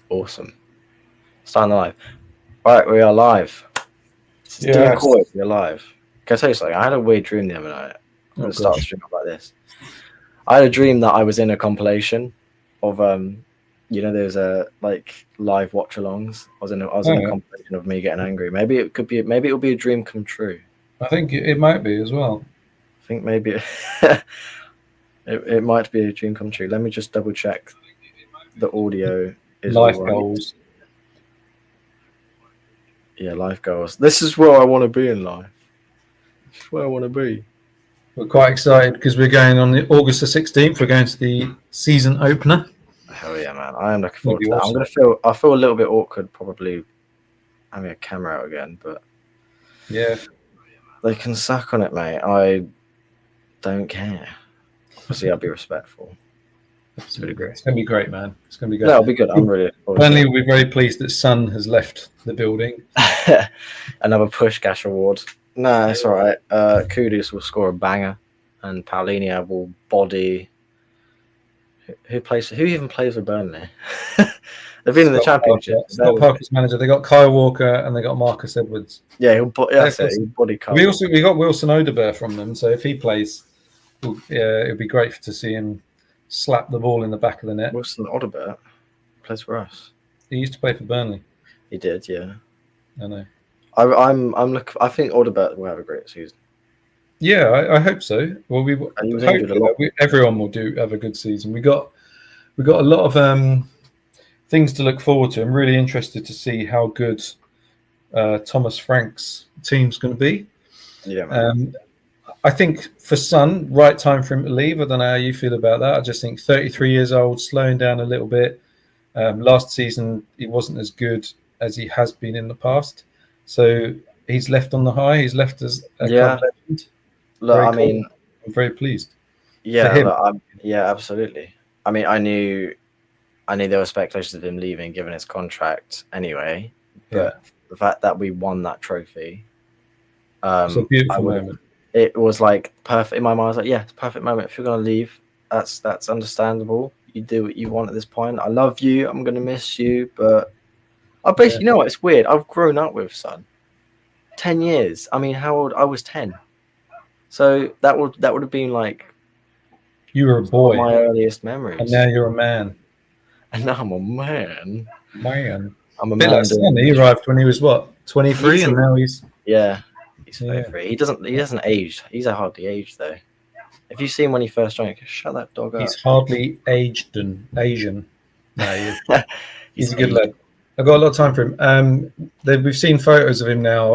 Awesome. Starting the live. Right, we are live. This is DillonCOYS. We're live. Can I tell you something? I had a weird dream the other night. I'm going to start the stream up like this. I had a dream that I was in a compilation of, there's a like live watch-alongs. I was in a compilation of me getting angry. Maybe it'll be a dream come true. I think it might be as well. I think maybe it might be a dream come true. Let me just double check the audio is life right. goals. Yeah, life goals. This is where I want to be in life. This is where I want to be. We're quite excited because we're going on August the 16th. We're going to the season opener. Hell yeah, man! I am looking forward to that. Awesome. I feel a little bit awkward probably having a camera out again, but yeah, they can suck on it, mate. I don't care. Obviously, I'll be respectful. It's going to be great, man. It's going to be good. That'll be good. I'm really. Finally, we're very pleased that Son has left the building. Another push cash award. No, it's all right. Kudus will score a banger, and Palhinha will body. Who even plays with Burnley? They've been in the Championship. Scott Parker's manager. They got Kyle Walker and they got Marcus Edwards. Yeah, he'll body Kyle. We got Wilson Odobert from them, so if he plays, it'd be great to see him slap the ball in the back of the net. Wilson Odobert plays for us. He used to play for Burnley. He did, yeah. I know. I'm looking. I think Odobert will have a great season. Yeah, I hope so. Well, everyone will have a good season. We got a lot of things to look forward to. I'm really interested to see how good Thomas Frank's team's going to be. Yeah. I think for Son, right time for him to leave. I don't know how you feel about that. I just think 33 years old, slowing down a little bit. Last season, he wasn't as good as he has been in the past. So he's left on the high. He's left as a club legend. Look, I'm very pleased. Yeah, yeah, absolutely. I mean, I knew there were speculations of him leaving given his contract anyway. But the fact that we won that trophy, it's a beautiful moment. It was like perfect in my mind. I was like, yeah, it's a perfect moment. If you're gonna leave, that's understandable. You do what you want at this point. I love you. I'm gonna miss you, but I basically, you know what? It's weird. I've grown up with Son. 10 years. I mean, how old? I was 10. So that would have been like you were a boy. My earliest memories. And now you're a man. And now I'm a man. I'm a man. Like Son, he arrived when he was what, 23, and now he's he's 23. He doesn't age. He's hardly aged though. If you see him when he first joined, shut that dog up. He's hardly aged and Asian. No, he's a good lad. I've got a lot of time for him. We've seen photos of him now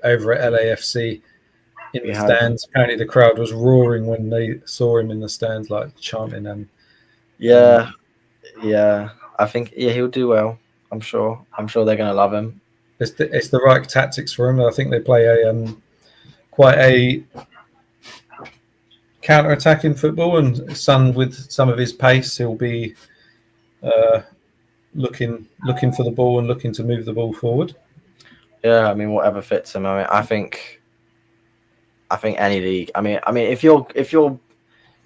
over at LAFC in the stands. Apparently, the crowd was roaring when they saw him in the stands, like chanting. And yeah, I think he'll do well. I'm sure they're going to love him. It's the right tactics for him. I think they play quite a counter-attacking football, and Son with some of his pace, he'll be looking for the ball and looking to move the ball forward. Yeah, I mean, whatever fits him. I mean, I think any league. I mean, if you're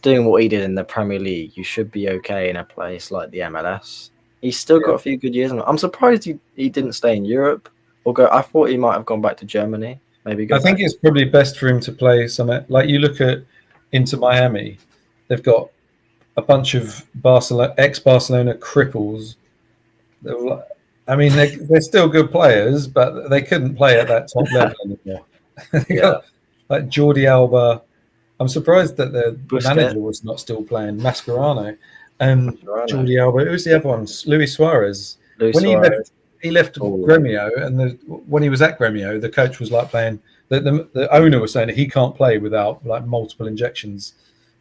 doing what he did in the Premier League, you should be okay in a place like the MLS. He's still got a few good years. I'm surprised he didn't stay in Europe or go. I thought he might have gone back to Germany. Maybe. I think it's probably best for him to play somewhere. Like you look at Inter Miami, they've got a bunch of ex-Barcelona cripples. I mean, they're still good players, but they couldn't play at that top level anymore. Got, like Jordi Alba. I'm surprised that the manager was not still playing. Mascherano. Jordi Alba. Who was the other one? Luis Suarez. He left Gremio, and when he was at Gremio, the coach was like playing. The owner was saying that he can't play without like multiple injections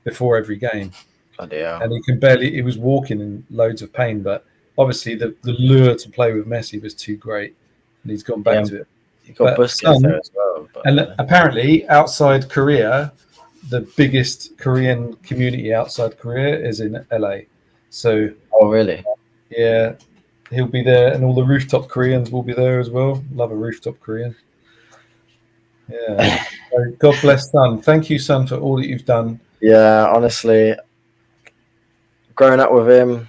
before every game. And he can barely. He was walking in loads of pain, but obviously the lure to play with Messi was too great, and he's gone back to it. He got Busquets there as well. And apparently, outside Korea, the biggest Korean community outside Korea is in LA. So, really? Yeah, he'll be there, and all the rooftop Koreans will be there as well. Love a rooftop Korean. Yeah. So God bless Son. Thank you, Son, for all that you've done. Yeah, honestly, growing up with him,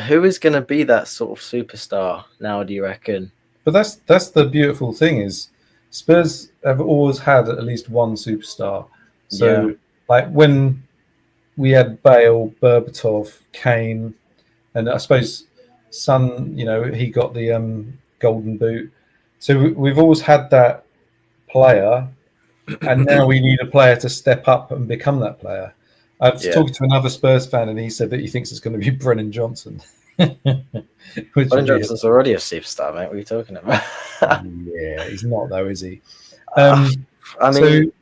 who is going to be that sort of superstar now? Do you reckon? But that's the beautiful thing is Spurs have always had at least one superstar. So Yeah. like when we had Bale, Berbatov, Kane, and I suppose Son, he got the golden boot. So we've always had that player, and now we need a player to step up and become that player. I was talking to another Spurs fan, and he said that he thinks it's going to be Brennan Johnson. Brennan Johnson's already a superstar, mate. What are you talking about? Yeah, he's not though, is he? I mean,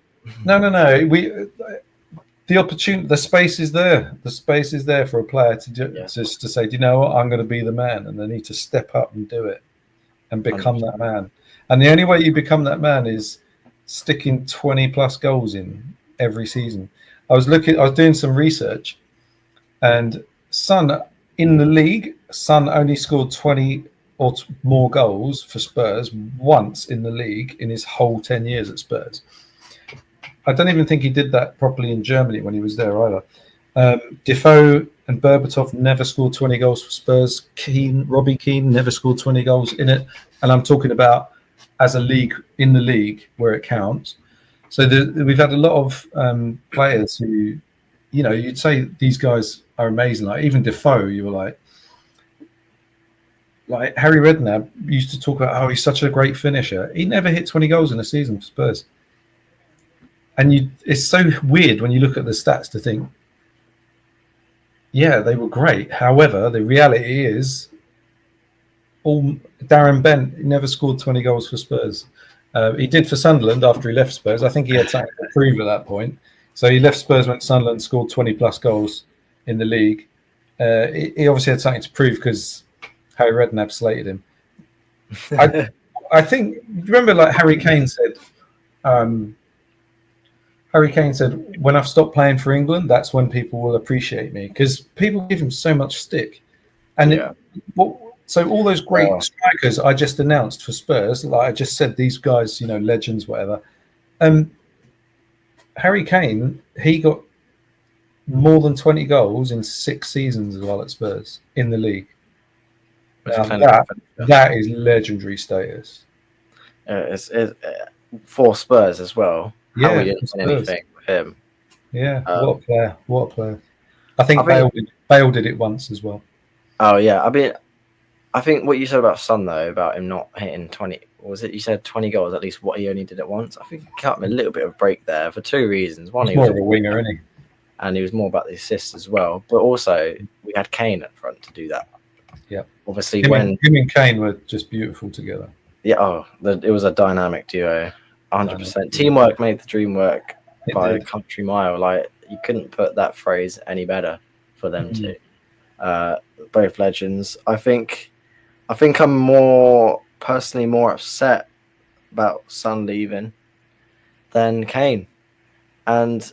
no. The opportunity, the space is there. The space is there for a player to say, do you know what? I'm going to be the man, and they need to step up and do it and become 100%. That man. And the only way you become that man is sticking 20 plus goals in every season. I was doing some research, and Son in the league, Son only scored 20 or more goals for Spurs once in the league in his whole 10 years at Spurs. I don't even think he did that properly in Germany when he was there either. Defoe and Berbatov never scored 20 goals for Spurs. Robbie Keane never scored 20 goals in it. And I'm talking about as a league, in the league where it counts. So we've had a lot of players who, you'd say these guys are amazing. Like even Defoe, you were like Harry Redknapp used to talk about how he's such a great finisher. He never hit 20 goals in a season for Spurs. And it's so weird when you look at the stats to think, yeah, they were great. However, the reality is, Darren Bent never scored 20 goals for Spurs. He did for Sunderland after he left Spurs. I think he had something to prove at that point. So he left Spurs, went to Sunderland, scored 20 plus goals in the league. He obviously had something to prove because Harry Redknapp slated him. I think, remember, like Harry Kane said, when I've stopped playing for England, that's when people will appreciate me, because people give him so much stick. And so all those great strikers I just announced for Spurs, like I just said, these guys, legends, whatever. Harry Kane, he got more than 20 goals in 6 seasons as well at Spurs in the league. That is legendary status. It's for Spurs as well. Yeah, how we didn't win anything with him. Yeah, what a player. I think Bale did it once as well. Oh yeah, I think what you said about Son though, about him not hitting 20, was it you said 20 goals, at least what he only did it once? I think he cut him a little bit of a break there for 2 reasons. One, he was more of a winger, isn't he? And he was more about the assists as well. But also we had Kane up front to do that. Yeah. Obviously him and Kane were just beautiful together. Yeah, it was a dynamic duo. 100%. Teamwork made the dream work by a country mile. Like, you couldn't put that phrase any better for them two. Both legends. I think I'm personally more upset about Son leaving than Kane. And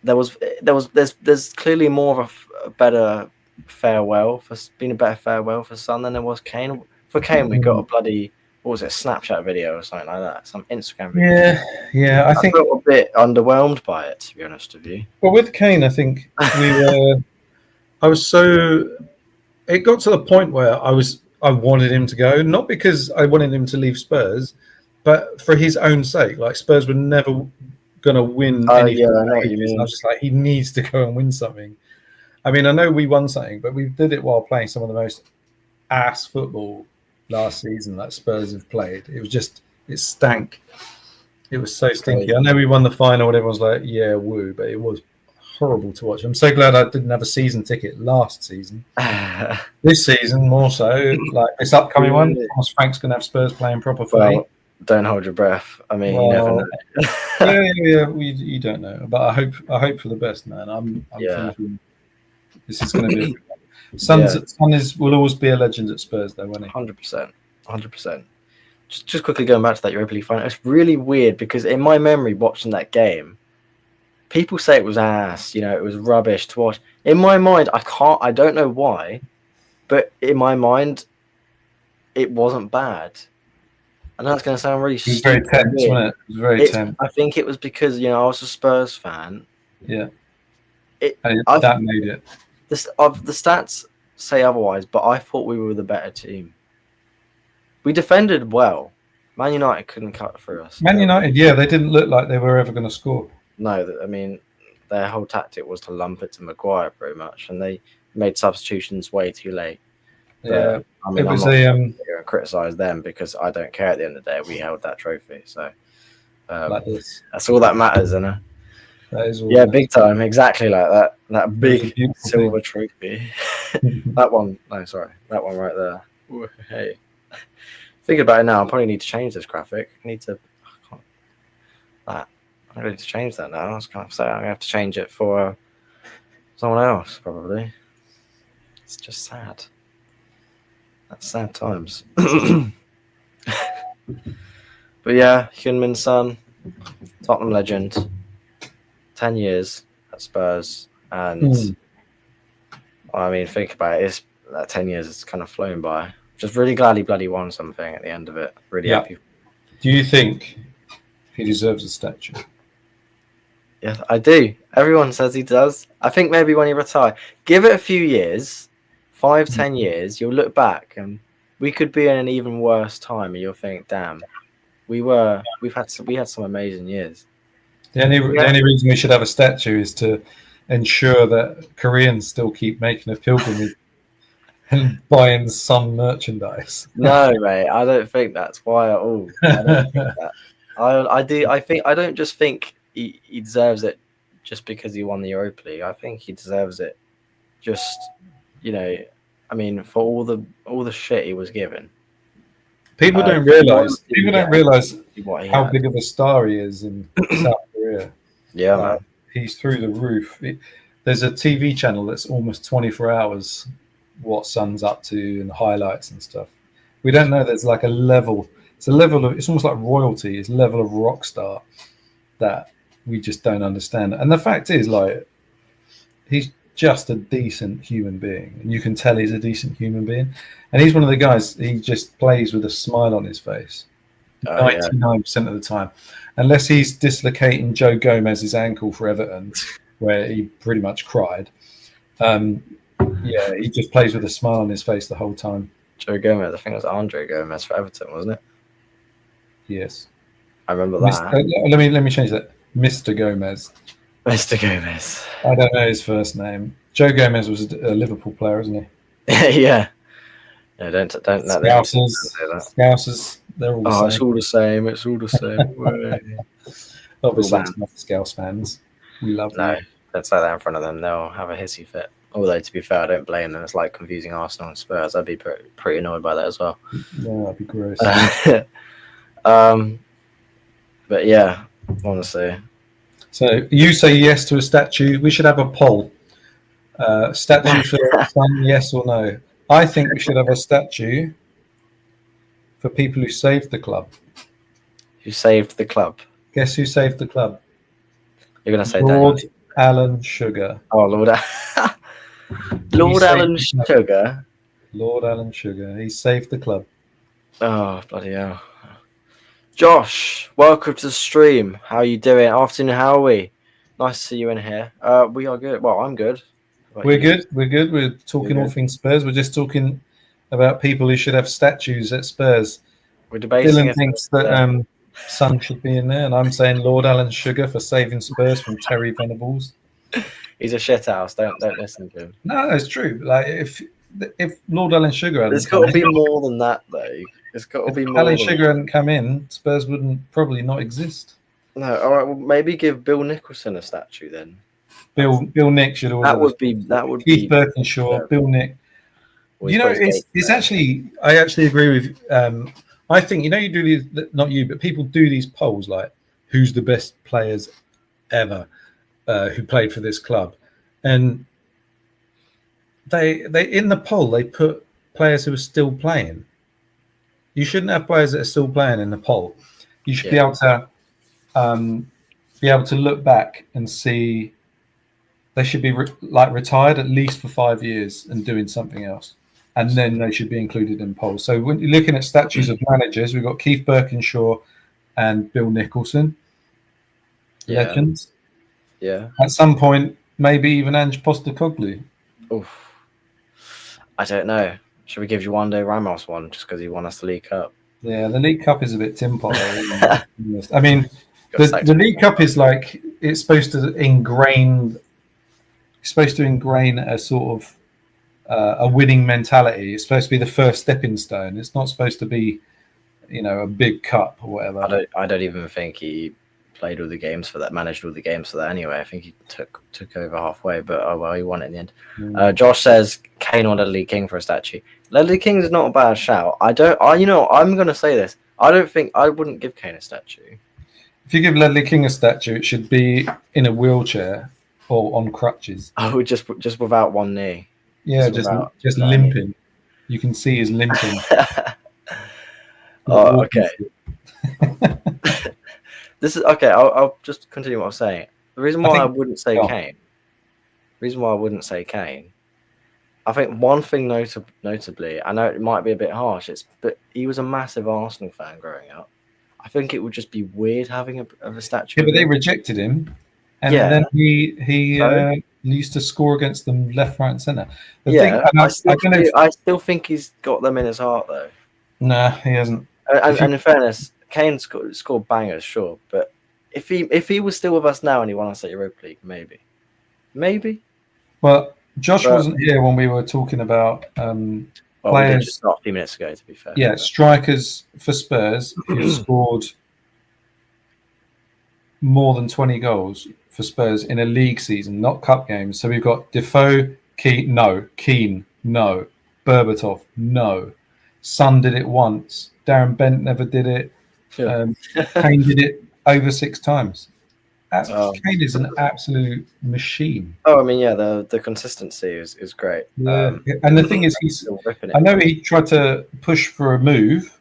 there's clearly more of a better farewell for Son than there was Kane. For Kane, we got a bloody, what was it, Snapchat video or something like that, some Instagram video. Yeah. I think felt a bit underwhelmed by it, to be honest with you. Well, with Kane, I think it got to the point where I wanted him to go, not because I wanted him to leave Spurs, but for his own sake. Like, Spurs were never going to win anything. I know what you mean. I was just like, he needs to go and win something. I mean, I know we won something, but we did it while playing some of the most ass football last season that Spurs have played. It stank. It was so stinky. Crazy. I know we won the final and everyone's like, yeah, woo, but it was horrible to watch. I'm so glad I didn't have a season ticket last season. This season, more so, like this upcoming one, Thomas Frank's going to have Spurs playing proper footy. Well, don't hold your breath. I mean, you never know. yeah. You don't know, but I hope for the best, man. I'm thinking this is going to be. Son will always be a legend at Spurs, though, won't he? 100%. Just quickly going back to that Europa League final, it's really weird because in my memory, watching that game, people say it was ass. It was rubbish to watch. In my mind, I don't know why, but in my mind, it wasn't bad. I know it's going to sound really stupid. It was very tense, wasn't it? It was very tense. I think it was because I was a Spurs fan. Yeah. That made it. The stats say otherwise, but I thought we were the better team. We defended well. Man United couldn't cut through us. Man United, yeah, they didn't look like they were ever going to score. No, I mean, their whole tactic was to lump it to Maguire pretty much, and they made substitutions way too late. But, Yeah, I mean, it was I'm not going to criticise them because I don't care at the end of the day. We held that trophy, so like this. that's all that matters, isn't it? That is all. Yeah, big time, exactly like that. That big silver thing. trophy. That one. No, sorry, that one right there. Ooh, hey, thinking about it now, I probably need to change this graphic. I need to. I need to change that now. I was going to say I'm going to have to change it for someone else, probably. It's just sad. That's sad times. But yeah, Heung-min Son, Tottenham legend, 10 years at Spurs, and I mean, think about it. It's that 10 years has kind of flown by. Just really glad he bloody won something at the end of it. Really happy. Do you think he deserves a statue? Yeah, I do. Everyone says he does. I think maybe when he retires, give it a few years, 5-10 years, you'll look back and we could be in an even worse time, and you'll think, "Damn, we had some amazing years." The only reason we should have a statue is to ensure that Koreans still keep making a pilgrimage and buying Sun merchandise. No, mate, I don't think that's why at all. I don't think that. I do. I don't just think he deserves it just because he won the Europa League. I think he deserves it just, I mean, for all the shit he was given. People don't realize how big of a star he is in South Korea. Yeah, man. He's through the roof. There's a TV channel that's almost 24 hours what Son's up to and highlights and stuff. We don't know there's like a level. It's almost like royalty. It's a level of rock star that we just don't understand. And the fact is, like, he's just a decent human being, and you can tell he's a decent human being. And he's one of the guys, he just plays with a smile on his face 99% of the time, unless he's dislocating Joe Gomez's ankle for Everton, where he pretty much cried. He just plays with a smile on his face the whole time. Joe Gomez, I think it was Andre Gomez for Everton, wasn't it? Yes, I remember that. Let me change that. Mr. Gomez. Mr. Gomez. I don't know his first name. Joe Gomez was a Liverpool player, isn't he? Yeah. No, don't let them say that. Scousers, they're all the same. It's all the same. It's all the same. Obviously, it's not Scouse fans. We love them. No, don't say that in front of them. They'll have a hissy fit. Although, to be fair, I don't blame them. It's like confusing Arsenal and Spurs. I'd be pretty annoyed by that as well. Yeah, that'd be gross. But yeah, honestly. So you say yes to a statue. We should have a poll. Statue for Son, yes or no? I think we should have a statue for people who saved the club. Who saved the club? Guess who saved the club? You're going to say Lord Alan Sugar. Oh, Lord Alan Sugar. Lord Alan Sugar. He saved the club. Oh, bloody hell. Josh, welcome to the stream. How are you doing? Afternoon, how are we? Nice to see you in here. We are good. Well, I'm good. We're good. We're talking all things Spurs. We're just talking about people who should have statues at Spurs. We're debating. Dylan thinks that Son should be in there, and I'm saying Lord Alan Sugar for saving Spurs from Terry Venables. He's a shithouse. Don't listen to him. No, it's true. Like if Lord Alan Sugar, there's got to be more than that, though. There's got to be more. Alan Sugar hadn't come in, Spurs wouldn't probably not exist. No, all right. Well, maybe give Bill Nicholson a statue then. Bill Nick should always. That would Keith Birkinshaw, Bill Nick. You know, it's actually. I actually agree with. I think you do these. Not you, but people do these polls like who's the best players ever who played for this club, and they in the poll they put players who are still playing. You shouldn't have players that are still playing in the poll. You should be able to look back and see they should be retired at least for 5 years and doing something else, and then they should be included in polls. So when you're looking at statues of managers, we've got Keith Birkinshaw and Bill Nicholson, legends. Yeah. At some point, maybe even Ange Postecoglou. Oof. I don't know. Should we give Juande Ramos one just because he won us the League Cup? Yeah, the League Cup is a bit tin pot. I mean, Got the League Cup is like it's supposed to ingrain a sort of a winning mentality. It's supposed to be the first stepping stone. It's not supposed to be, a big cup or whatever. I don't even think he played all the games for that, managed all the games for that anyway. I think he took over halfway, but oh well, he won it in the end. Josh says Kane or Ledley King for a statue. Ledley King is not a bad shout. I'm gonna say this. I wouldn't give Kane a statue. If you give Ledley King a statue, it should be in a wheelchair or on crutches. Oh, just without one knee. Yeah, just limping. You can see he's limping. Oh, okay. This is okay. I'll just continue what I was saying. The reason why I wouldn't say Kane. I think one thing notably, I know it might be a bit harsh, but he was a massive Arsenal fan growing up. I think it would just be weird having a statue. Yeah, but they rejected him, and then he used to score against them left, right, and centre. I still think he's got them in his heart, though. Nah, he hasn't. And in fairness, Kane scored bangers, sure, but if he was still with us now and he won us at Europa League, maybe. Well, Josh wasn't here when we were talking about players. We did just start a few minutes ago, to be fair. Yeah, strikers for Spurs who scored more than 20 goals for Spurs in a league season, not cup games. So we've got Defoe, Keane, no. Berbatov, no. Son did it once. Darren Bent never did it. Kane did it over 6 times. Kane is an absolute machine. Oh, I mean, yeah, the consistency is great. Yeah. And the thing is, I know he tried to push for a move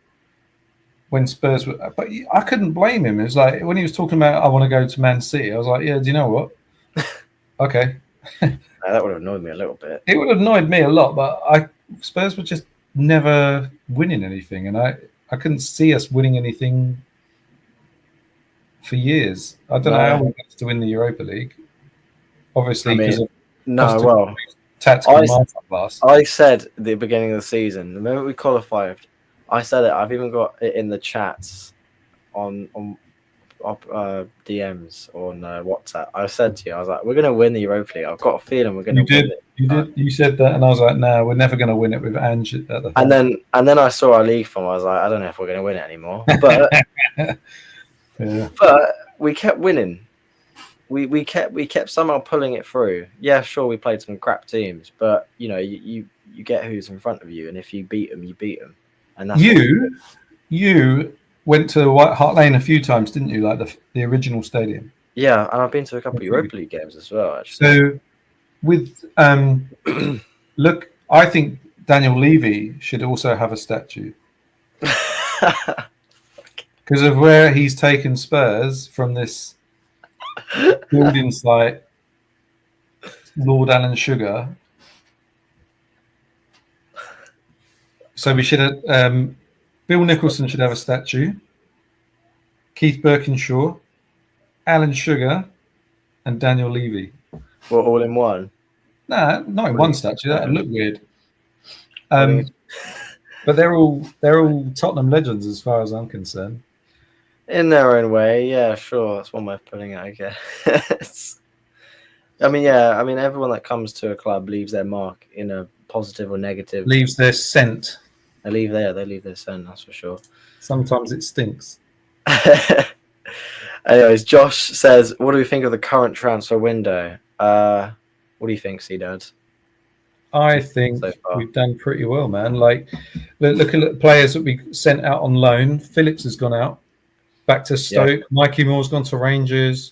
when Spurs were, but I couldn't blame him. It was like when he was talking about I want to go to Man City, I was like, yeah, do you know what? Okay. That would have annoyed me a little bit. It would have annoyed me a lot, but Spurs were just never winning anything, and I couldn't see us winning anything for years. I don't know how we managed to win the Europa League. Obviously, because of tactical class. I said at the beginning of the season, the moment we qualified, I said it. I've even got it in the chats on DMs on WhatsApp. I said to you, I was like, we're going to win the Europa League. I've got a feeling we're going to win it. You did. You said that, and I was like, no, we're never going to win it with Ange at the and then I saw our league form. I was like, I don't know if we're going to win it anymore. But but we kept winning. We kept somehow pulling it through. Yeah, sure, we played some crap teams, but you get who's in front of you, and if you beat them, you beat them. And that's you went to White Hart Lane a few times, didn't you? Like the original stadium. Yeah, and I've been to a couple of Europa League games as well, actually. So with look, I think Daniel Levy should also have a statue because of where he's taken Spurs from this building site, Lord Alan Sugar. So we should have Bill Nicholson should have a statue, Keith Birkinshaw, Alan Sugar, and Daniel Levy. Well, all in one? Nah, not in one statue. That would look weird. But they're all Tottenham legends as far as I'm concerned. In their own way, yeah, sure. That's one way of putting it, I guess. I mean, everyone that comes to a club leaves their mark in a positive or negative. Leaves their scent. They leave their scent, that's for sure. Sometimes it stinks. Anyways, Josh says, what do we think of the current transfer window? What do you think, C-Dad? I think we've done pretty well, man. Like, look at the players that we sent out on loan. Phillips has gone out, back to Stoke. Yeah. Mikey Moore's gone to Rangers.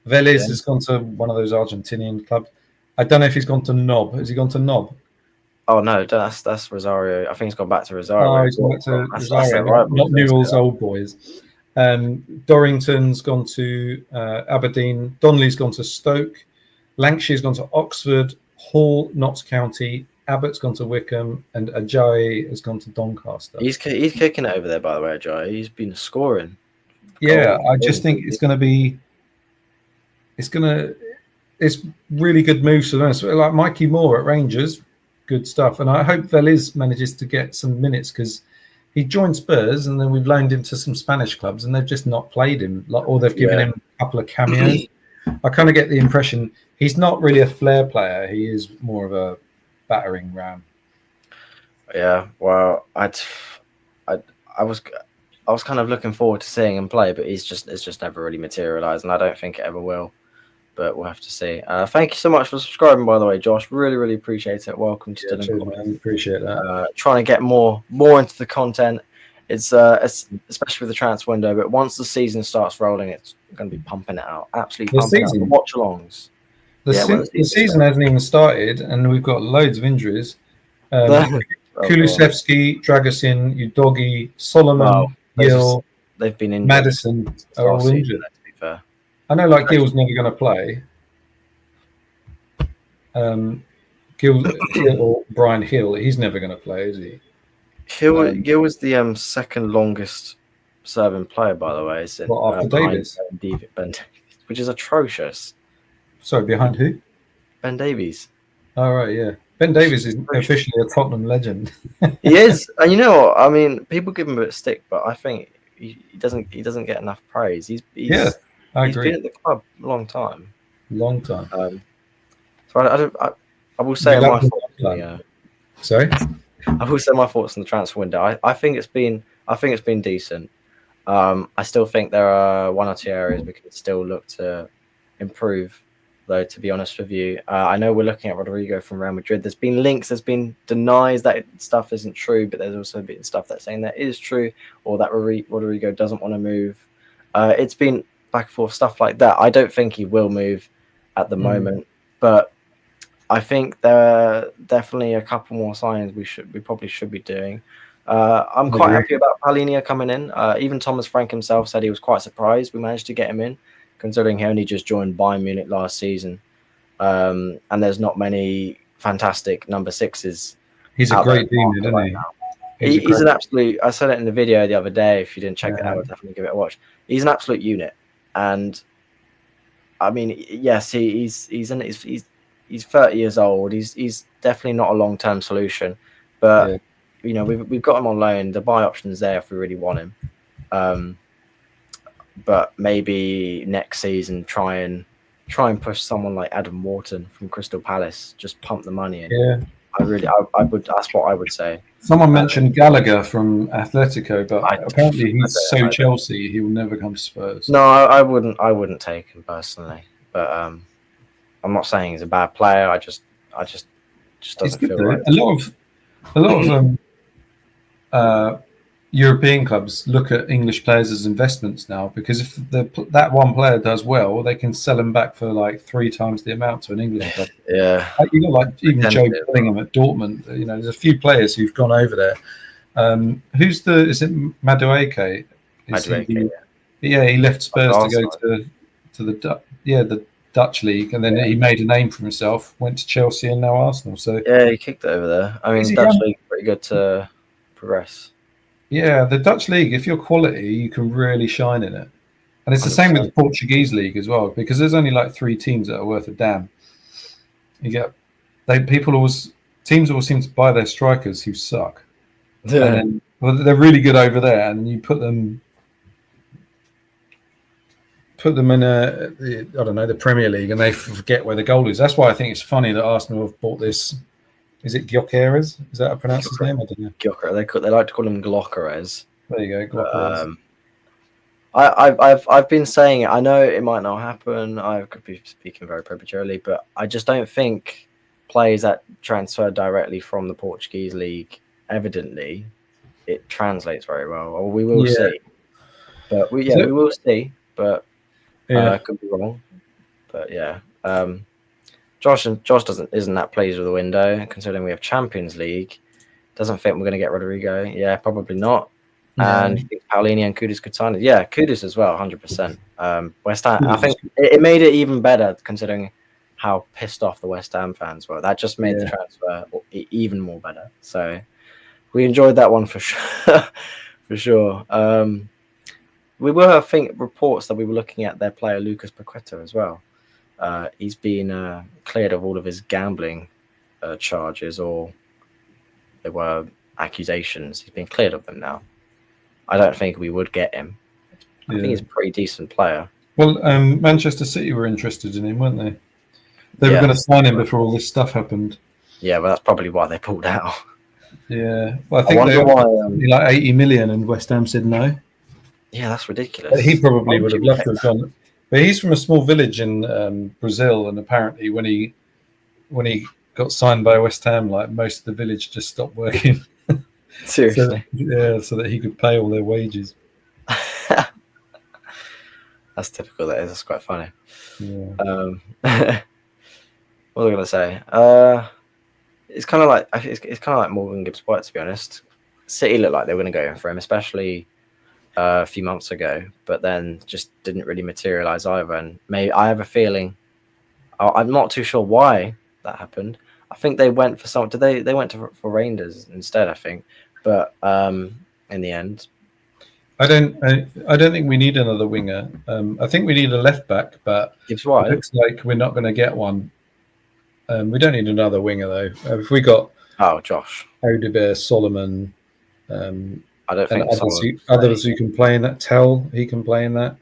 Vélez has gone to one of those Argentinian clubs. I don't know if he's gone to Knob. Has he gone to Knob? Oh, no, that's Rosario. I think he's gone back to Rosario. Oh, he's gone back to Rosario, not Newell's old boys. Dorrington's gone to Aberdeen. Donnelly's gone to Stoke. Lankshire's gone to Oxford. Hall, Notts County. Abbott's gone to Wickham. And Ajayi has gone to Doncaster. He's kicking it over there, by the way, Ajayi. He's been scoring. Yeah, I just think it's going to be... It's really good moves for them. So like Mikey Moore at Rangers, good stuff. And I hope Veliz manages to get some minutes because he joined Spurs and then we've loaned him to some Spanish clubs and they've just not played him, or they've given him a couple of cameos. I kind of get the impression he's not really a flair player. He is more of a battering ram. Yeah, well, I was kind of looking forward to seeing him play, but it's just never really materialised, and I don't think it ever will. But we'll have to see. Thank you so much for subscribing, by the way, Josh. Really, really appreciate it. Welcome to DillonCOYS. Appreciate that. Trying to get more into the content. It's especially with the transfer window. But once the season starts rolling, it's going to be pumping it out. Absolutely pumping it out. Watch-alongs. The season hasn't even started, and we've got loads of injuries. Kulusevski, Dragusin, Udogi, Solomon, Gil, they've been injured. Maddison are all injured. To be fair. I know, like Gil's never going to play. Gil or Brian Hill, he's never going to play, is he? Gil was the second longest serving player, by the way. After Davies? Ben Davies, which is atrocious. Sorry, behind who? Ben Davies. Oh, right, yeah. Ben Davies is officially a Tottenham legend. He is, and you know what? I mean, people give him a bit of stick, but I think he doesn't get enough praise. He's I agree. Been at the club a long time. So I will say my thoughts. Sorry, I will say my thoughts on the transfer window. I think it's been decent. I still think there are one or two areas we can still look to improve, though, to be honest with you. I know we're looking at Rodrigo from Real Madrid. There's been links, there's been denies that stuff isn't true, but there's also been stuff that's saying that is true, or that Rodrigo doesn't want to move. It's been back and forth, stuff like that. I don't think he will move at the moment, but I think there are definitely a couple more signs we probably should be doing. I'm quite happy about Palhinha coming in. Even Thomas Frank himself said he was quite surprised we managed to get him in, considering he only just joined Bayern Munich last season. And there's not many fantastic number sixes. He's a great demon, isn't he? He's an absolute. I said it in the video the other day. If you didn't check it out, I would definitely give it a watch. He's an absolute unit, and I mean, yes, he's 30 years old. He's definitely not a long-term solution, but you know, we've got him on loan. The buy option's there if we really want him. But maybe next season try and push someone like Adam Wharton from Crystal Palace. Just pump the money in. Yeah, I would. That's what I would say. Someone mentioned Gallagher from Atletico, but apparently he's so Chelsea he will never come to Spurs. No, I wouldn't take him personally. But I'm not saying he's a bad player. I just doesn't feel right. A lot of European clubs look at English players as investments now, because if that one player does well, they can sell him back for like 3 times the amount to an English club. Yeah, you got like even Joe Bellingham at Dortmund. You know, there's a few players who've gone over there. Is it Madueke? He left Spurs to go to the Dutch league, and then he made a name for himself. Went to Chelsea and now Arsenal. So yeah, he kicked it over there. I mean, Dutch league pretty good to progress. Yeah, the Dutch league, if you're quality, you can really shine in it. And it's the 100%. Same with the Portuguese league as well, because there's only like 3 teams that are worth a damn. Teams always seem to buy their strikers who suck. Yeah. And they're really good over there, and you put them in the Premier League, and they forget where the goal is. That's why I think it's funny that Arsenal have bought this. Is it Gyökeres? Is that how I pronounce his name? I don't know. Gyökeres. They like to call him Glokeres. There you go, Glokeres. I've been saying it. I know it might not happen. I could be speaking very prematurely, but I just don't think players that transfer directly from the Portuguese league, evidently, it translates very well. Or we will see. But we will see. But could be wrong. But yeah. Josh isn't that pleased with the window, considering we have Champions League. Doesn't think we're going to get Rodrigo. Yeah, probably not. And he thinks Palhinha and Kudus could sign it. Yeah, Kudus as well, 100%. West Ham. I think it made it even better, considering how pissed off the West Ham fans were. That just made the transfer even more better. So we enjoyed that one for sure. For sure. We were, I think, reports that we were looking at their player Lucas Paqueta as well. He's been cleared of all of his gambling charges or there were accusations. He's been cleared of them now. I don't think we would get him. I think he's a pretty decent player. Well, Manchester City were interested in him, weren't they? They were going to sign him before all this stuff happened. Yeah, but that's probably why they pulled out. Yeah, well, I think they were like 80 million, and West Ham said no. Yeah, that's ridiculous. But he probably would have loved to have gone. But he's from a small village in Brazil, and apparently when he got signed by West Ham, like most of the village just stopped working. Seriously? so that he could pay all their wages. That's typical. That is. That's quite funny. Yeah. What was I going to say? It's kind of like Morgan Gibbs-White, to be honest. City looked like they were going to go in for him, especially a few months ago, but then just didn't really materialize either. And maybe I have a feeling, I'm not too sure why that happened. I think they went for some. They went for Rangers instead, I think. But in the end, I don't think we need another winger. I think we need a left back, but Gibbs-White. It looks like we're not going to get one. We don't need another winger though. If we got Josh Odebert, Solomon, I don't think others who can play in that. He can play in that.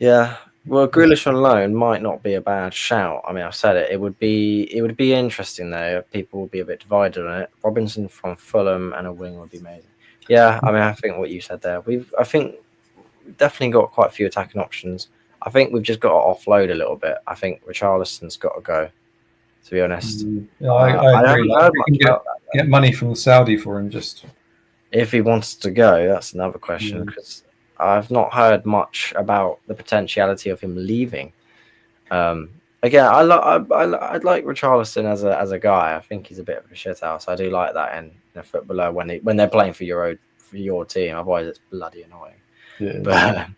Yeah, well, Grealish on loan might not be a bad shout. I mean, I've said it. It would be interesting though. People will be a bit divided on it. Robinson from Fulham and a wing would be amazing. Yeah, I mean, I think what you said there. I think we've definitely got quite a few attacking options. I think we've just got to offload a little bit. I think Richarlison's got to go. To be honest, yeah, I agree. We can get money from Saudi for him. Just if he wants to go, that's another question because I've not heard much about the potentiality of him leaving. Again, I like Richarlison as a guy. I think he's a bit of a shithouse. I do like that in a footballer when they're playing for your team. Otherwise, it's bloody annoying. Yeah.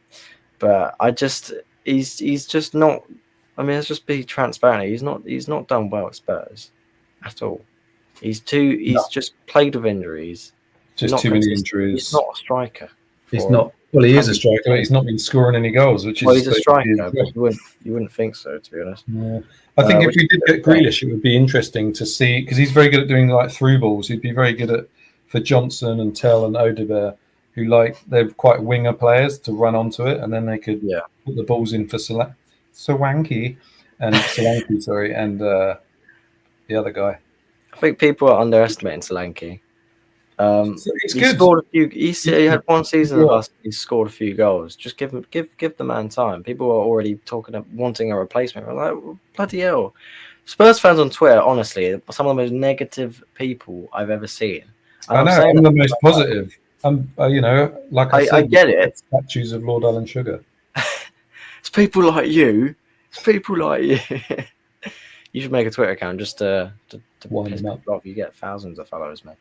But he's just not. I mean, let's just be transparent. He's not done well at Spurs at all. He's just plagued with injuries. Just too many injuries. He's not a striker. He's not. Well, he is a striker. But he's not been scoring any goals, which he's a striker. But you wouldn't think so, to be honest. Yeah. I think if we did get Grealish, it would be interesting to see because he's very good at doing like through balls. He'd be very good for Johnson and Tell and Odebert, who they're quite winger players to run onto it, and then they could put the balls in for Solanke and Solanke, and the other guy. I think people are underestimating Solanke. He's good. Scored a few. He had one season last. He scored a few goals. Just give the man time. People are already wanting a replacement. We're like, well, bloody hell. Spurs fans on Twitter, honestly, some of the most negative people I've ever seen. I know. I'm the most positive. Like I said, I get it. Statues of Lord Alan Sugar. It's people like you. You should make a Twitter account just to piss people off. You get thousands of followers, man.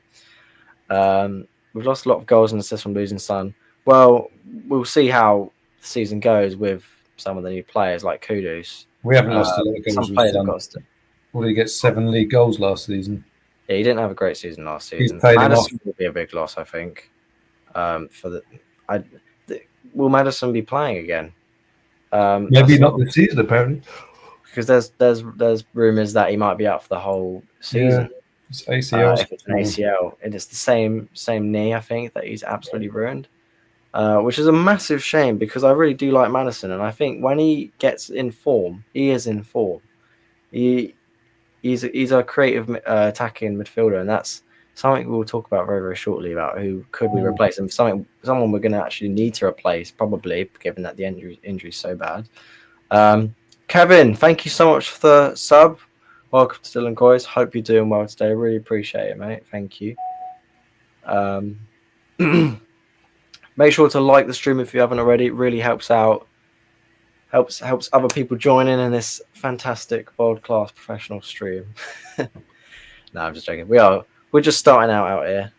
We've lost a lot of goals and assists from losing Son. Well, we'll see how the season goes with some of the new players like Kudus. We haven't lost a lot of goals with Son. Well, he gets 7 league goals last season. Yeah, he didn't have a great season last season. Maddison will be a big loss, I think. Will Maddison be playing again? Maybe not this season, apparently. Because there's rumours that he might be out for the whole season. Yeah, it's ACL. If it's an ACL, and it's the same knee, I think, that he's absolutely ruined. Which is a massive shame because I really do like Maddison, and I think when he gets in form, he is in form. He's a creative attacking midfielder, and that's something we'll talk about very, very shortly about who could we replace, and someone we're going to actually need to replace probably, given that the injury is so bad. Kevin, thank you so much for the sub. Welcome to DillonCOYS. Hope you're doing well today. Really appreciate it, mate. Thank you. Make sure to like the stream if you haven't already. It really helps out. Helps other people join in this fantastic world-class professional stream. No, I'm just joking. We're just starting out here.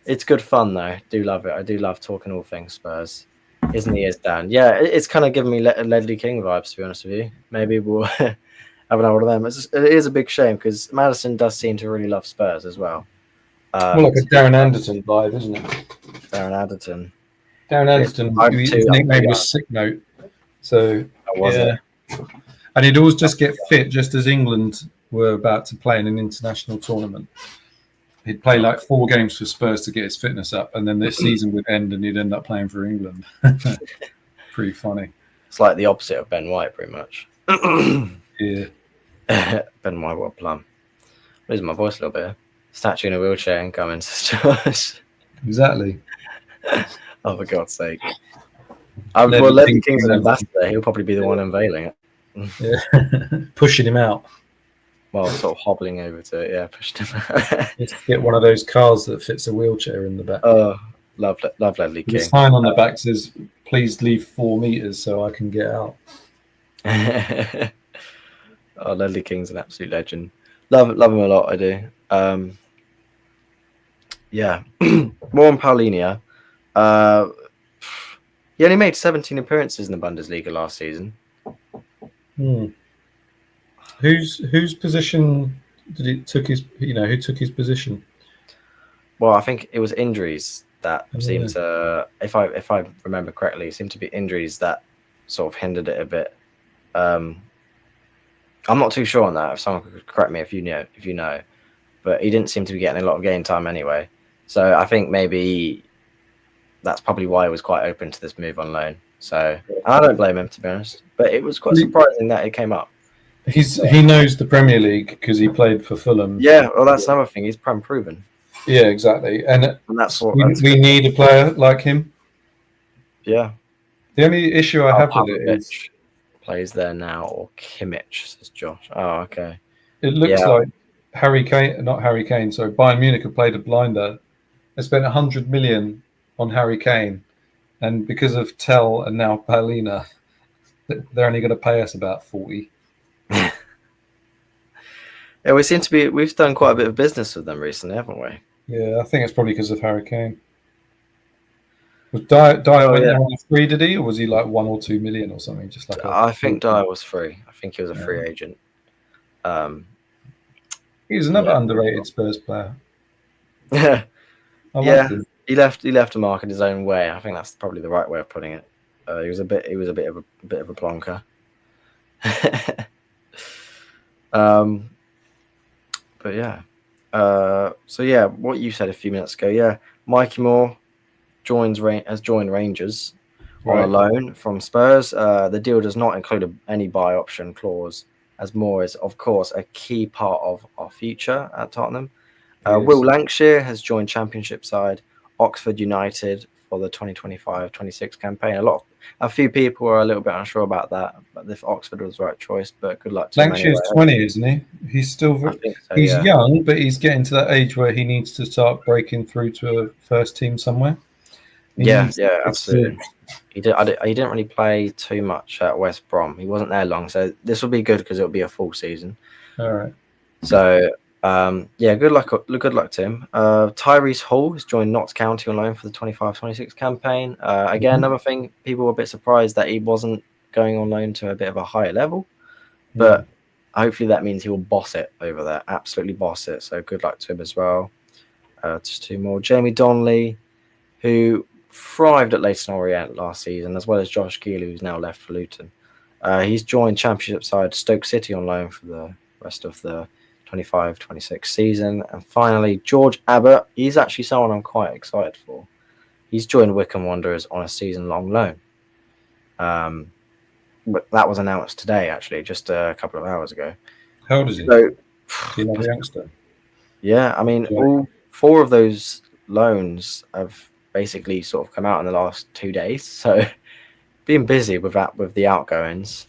It's good fun though. Do love it. I do love talking all things Spurs. His knee is down. Yeah, it's kind of giving me Ledley King vibes, to be honest with you. Maybe we'll have another one of them. It is a big shame because Maddison does seem to really love Spurs as well. More like a Darren Anderton vibe, isn't it? Darren Anderton. His nickname was Sick Note. So, it. And he'd always just get fit just as England were about to play in an international tournament. He'd play like 4 games for Spurs to get his fitness up, and then this season would end and he'd end up playing for England. Pretty funny. It's like the opposite of Ben White, pretty much. Yeah. Ben White, what a plum. Losing my voice a little bit. Statue in a wheelchair and coming to Exactly. Oh, for God's sake. Well, Ledley King's an ambassador. He'll probably be the one unveiling it. Yeah. Pushing him out. Well, sort of hobbling over to it. Yeah, pushing him out. Just get one of those cars that fits a wheelchair in the back. Oh, love Ledley King. The sign on the back says, "Please leave 4 meters so I can get out." Oh, Ledley King's an absolute legend. Love him a lot, I do. Yeah. More on Palhinha. He only made 17 appearances in the Bundesliga last season. Whose position did he took his? Who took his position? Well, I think it was injuries that seemed to, if I remember correctly, seemed to be injuries that sort of hindered it a bit. I'm not too sure on that. If someone could correct me if you know, but he didn't seem to be getting a lot of game time anyway. So I think maybe that's probably why he was quite open to this move on loan. So I don't blame him, to be honest. But it was quite surprising that it came up. He knows the Premier League because he played for Fulham. Yeah, well, that's another thing. He's prem proven. Yeah, exactly. And that's what we need a player like him. Yeah. The only issue I have with it is plays there now, or Kimmich, says Josh. Oh, okay. It looks like Bayern Munich have played a blinder. They spent 100 million on Harry Kane, and because of Tell and now Palhinha, they're only going to pay us about 40. Yeah, we've done quite a bit of business with them recently, haven't we? Yeah, I think it's probably because of Harry Kane. Was Dyer went there on free, did he, or was he like 1 or 2 million or something? Just like I think Dyer was free. I think he was a free agent. He was another underrated Spurs player. Yeah, he left a mark in his own way. I think that's probably the right way of putting it. He was a bit of a plonker. But yeah. So yeah, what you said a few minutes ago. Yeah, Mikey Moore has joined Rangers on a loan from Spurs. The deal does not include any buy option clause, as Moore is, of course, a key part of our future at Tottenham. Will Lancashire has joined Championship side Oxford United for the 2025-26 campaign. A few people are a little bit unsure about that, but if Oxford was the right choice, but good luck to him. Lancashire's 20, isn't he? He's still he's young, but he's getting to that age where he needs to start breaking through to a first team somewhere. Yeah, absolutely. He didn't really play too much at West Brom. He wasn't there long, so this will be good because it'll be a full season. All right. So good luck to him. Tyrese Hall has joined Notts County on loan for the 25-26 campaign. Again, another thing, people were a bit surprised that he wasn't going on loan to a bit of a higher level, but hopefully that means he will boss it over there, absolutely boss it. So good luck to him as well. Just 2 more. Jamie Donnelly, who thrived at Leyton Orient last season, as well as Josh Keeley, who's now left for Luton. He's joined Championship side Stoke City on loan for the rest of the 25-26 season. And finally, George Abbott. He's actually someone I'm quite excited for. He's joined Wycombe Wanderers on a season-long loan. But that was announced today, actually, just a couple of hours ago. How old is he? So, He's a youngster. Yeah, I mean, all 4 of those loans have basically sort of come out in the last 2 days. So, being busy with the outgoings.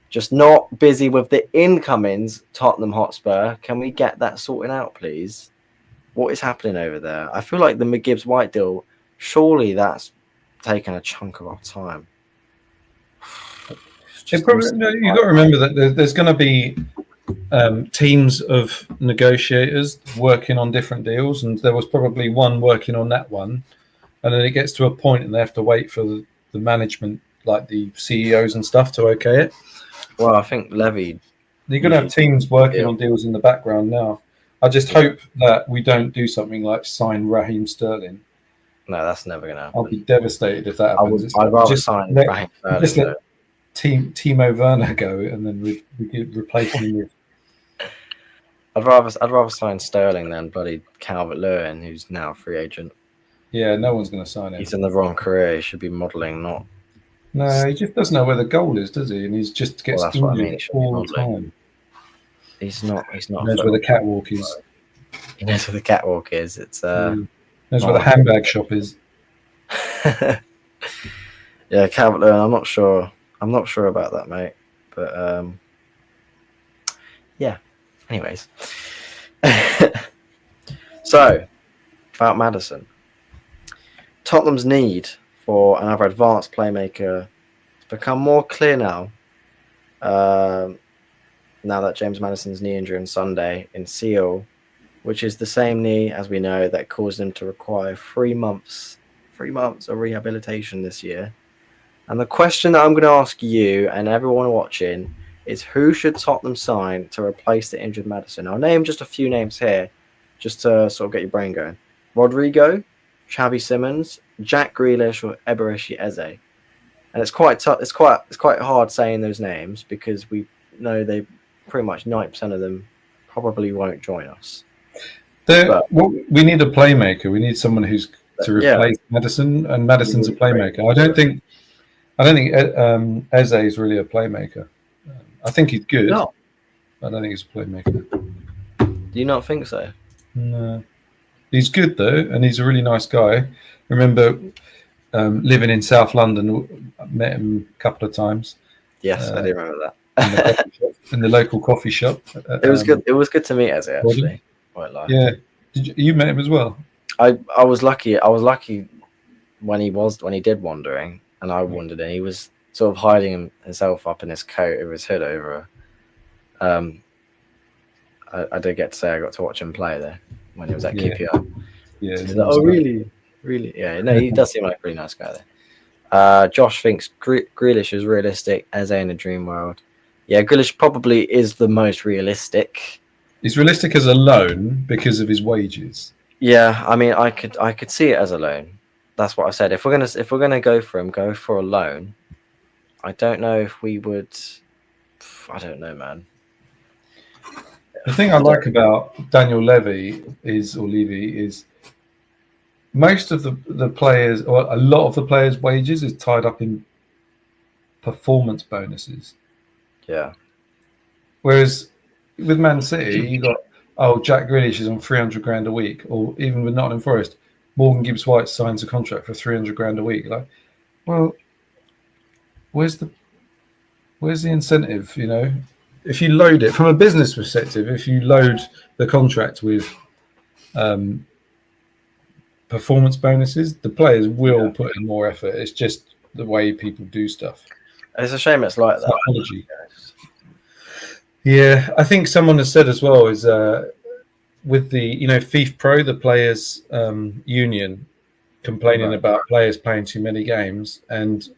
Just not busy with the incomings, Tottenham Hotspur. Can we get that sorted out, please? What is happening over there? I feel like the McGibbs-White deal, surely that's taken a chunk of our time. You've got to remember that there's going to be teams of negotiators working on different deals, and there was probably one working on that one, and then it gets to a point and they have to wait for the management, like the CEOs and stuff, to okay it. Well, I think Levy... You're going to have teams working on deals in the background now. I just hope that we don't do something like sign Raheem Sterling. No, that's never going to happen. I'll be devastated if that happens. I'd rather sign Raheem Sterling. Just let Timo Werner go, and then we replace him with... I'd rather sign Sterling than bloody Calvert-Lewin, who's now a free agent. Yeah, no one's going to sign him. He's in the wrong career. He should be modelling, not. No, he just doesn't know where the goal is, does he? And he's just gets Well, that's what I mean. injured He should be all the modelling. time. He's not. He's not. He knows where the catwalk is. He knows where the catwalk is. It's knows where the handbag shop is. Yeah, Calvert-Lewin. I'm not sure. I'm not sure about that, mate. But yeah. Anyways, so about Maddison, Tottenham's need for another advanced playmaker has become more clear now. Now that James Maddison's knee injury on Sunday in Seal, which is the same knee, as we know, that caused him to require 3 months of rehabilitation this year. And the question that I'm going to ask you and everyone watching is, who should Tottenham sign to replace the injured Maddison? I'll name just a few names here, just to sort of get your brain going. Rodrigo, Xavi Simons, Jack Grealish, or Eberechi Eze. And it's quite hard saying those names because we know they pretty much 90% of them probably won't join us. We need a playmaker. We need someone who's to replace Maddison, and Maddison's a playmaker. I don't think Eze is really a playmaker. I think he's good. No. I don't think he's a playmaker. Do you not think so? No. He's good though, and he's a really nice guy. I remember living in South London, I met him a couple of times. Yes, I do remember that. in the local coffee shop. It was good. It was good to meet Eze, actually. Yeah. You met him as well? I was lucky. I was lucky when he did wandering, and I wandered in. He was sort of hiding himself up in his coat over his hood over. I did get to say I got to watch him play there when he was at QPR. Yeah. Like, really? Yeah. No, he does seem like a pretty nice guy there. Josh thinks Grealish is realistic, Eze in a dream world. Yeah, Grealish probably is the most realistic. He's realistic as a loan because of his wages. Yeah, I mean, I could see it as a loan. That's what I said. If we're gonna go for him, go for a loan. I don't know if we would. I don't know, man. The thing I like about Daniel Levy is most of the players, or a lot of the players' wages, is tied up in performance bonuses. Yeah. Whereas with Man City, you got Jack Grealish is on 300 grand a week, or even with Nottingham Forest, Morgan Gibbs-White signs a contract for 300 grand a week. Like, well, where's the incentive? You know, if you load it from a business perspective, if you load the contract with performance bonuses, the players will put in more effort. It's just the way people do stuff. It's a shame it's like that. Psychology. Yeah, I think someone has said as well is with the FIFA Pro, the players union, complaining about players playing too many games, and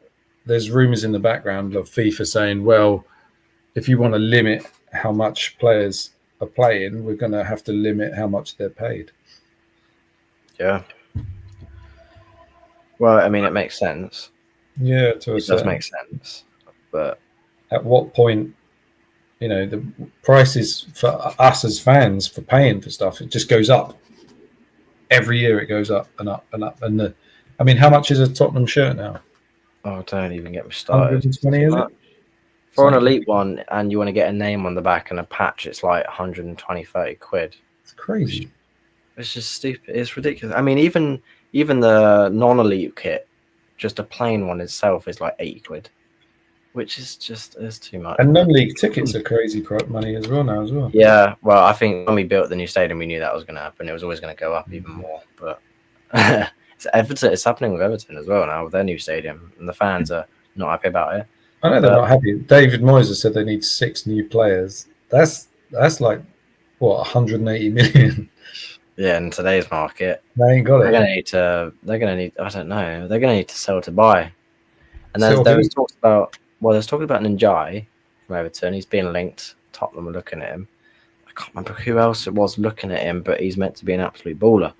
there's rumours in the background of FIFA saying, well, if you want to limit how much players are playing, we're going to have to limit how much they're paid. Yeah. Well, I mean, it makes sense. Yeah, it does make sense. But at what point, the prices for us as fans for paying for stuff, it just goes up. Every year it goes up and up and up. And how much is a Tottenham shirt now? Oh, don't even get me started. 120, is it? For an elite one, and you want to get a name on the back and a patch, it's like 120, 30 quid. It's crazy. It's just stupid. It's ridiculous. I mean, even the non-elite kit, just a plain one itself is like 80 quid. Which is too much. And non-league tickets are crazy money as well. Yeah, well, I think when we built the new stadium, we knew that was going to happen. It was always going to go up even more. But it's happening with Everton as well now with their new stadium, and the fans are not happy about it. I know they're not happy. David Moyes has said they need 6 new players. That's like what, 180 million. Yeah, in today's market, they ain't got it. They're gonna need. I don't know. They're gonna need to sell to buy. And there was talks about. Well, there's talking about Njai from Everton. He's being linked. Tottenham are looking at him. I can't remember who else it was looking at him, but he's meant to be an absolute baller.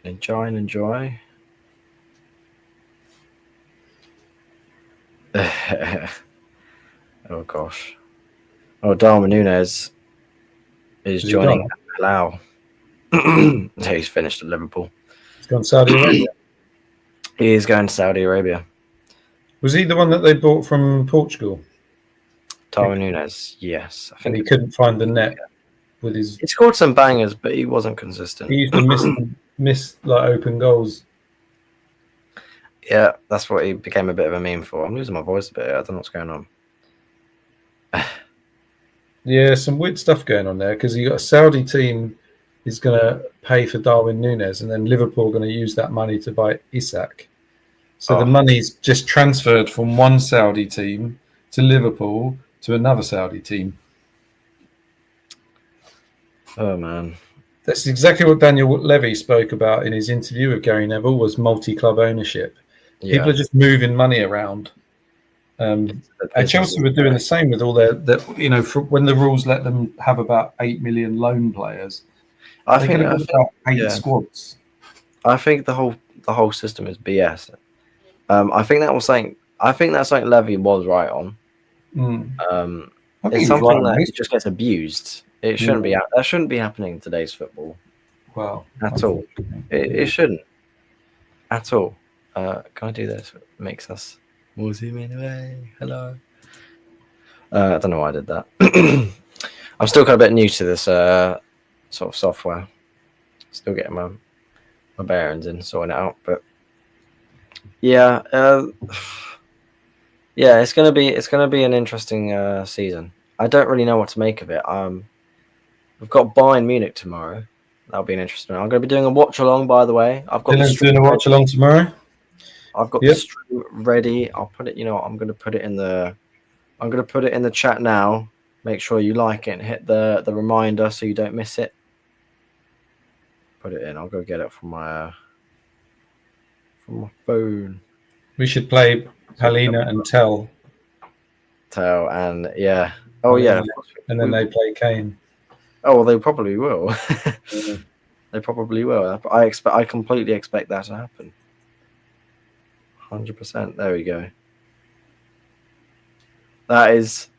Njai. Oh, gosh. Oh, Darwin Núñez is Is he joining gone? Al. So he's finished at Liverpool. He's gone Saudi Arabia. He is going to Saudi Arabia. Was he the one that they bought from Portugal? Darwin Núñez, yes. I And think he couldn't find the net with his. he scored some bangers, but he wasn't consistent. He used to miss like open goals. Yeah, that's what he became a bit of a meme for. I'm losing my voice a bit. I don't know what's going on. Yeah, some weird stuff going on there because you got a Saudi team is going to pay for Darwin Núñez, and then Liverpool are going to use that money to buy Isak. So the money's just transferred from one Saudi team to Liverpool to another Saudi team. Oh man, that's exactly what Daniel Levy spoke about in his interview with Gary Neville was multi-club ownership. Yeah. People are just moving money around. And Chelsea were doing the same with all their when the rules let them have about 8 million loan players. I think about 8 squads. I think the whole system is BS. I think that was something. I think that's something Levy was right on. It's something that just gets abused. It shouldn't be. That shouldn't be happening in today's football. Well, at all. It shouldn't. At all. Can I do this? It makes us more zoom in away. Hello. I don't know why I did that. I'm still kind of a bit new to this sort of software. Still getting my bearings in, sorting it out. But yeah, yeah, it's gonna be an interesting season. I don't really know what to make of it. We've got Bayern Munich tomorrow. That'll be an interesting one. I'm going to be doing a watch along, by the way. I've got doing a watch along tomorrow. I've got the stream ready. I'll put it. You know, I'm going to put it in the. I'm going to put it in the chat now. Make sure you like it and hit the reminder so you don't miss it. Put it in. I'll go get it from my phone. We should play Palhinha and Tell and yeah. Oh yeah. And then they play Kane. Oh well, they probably will. They probably will. I completely expect that to happen. 100%. There we go. That is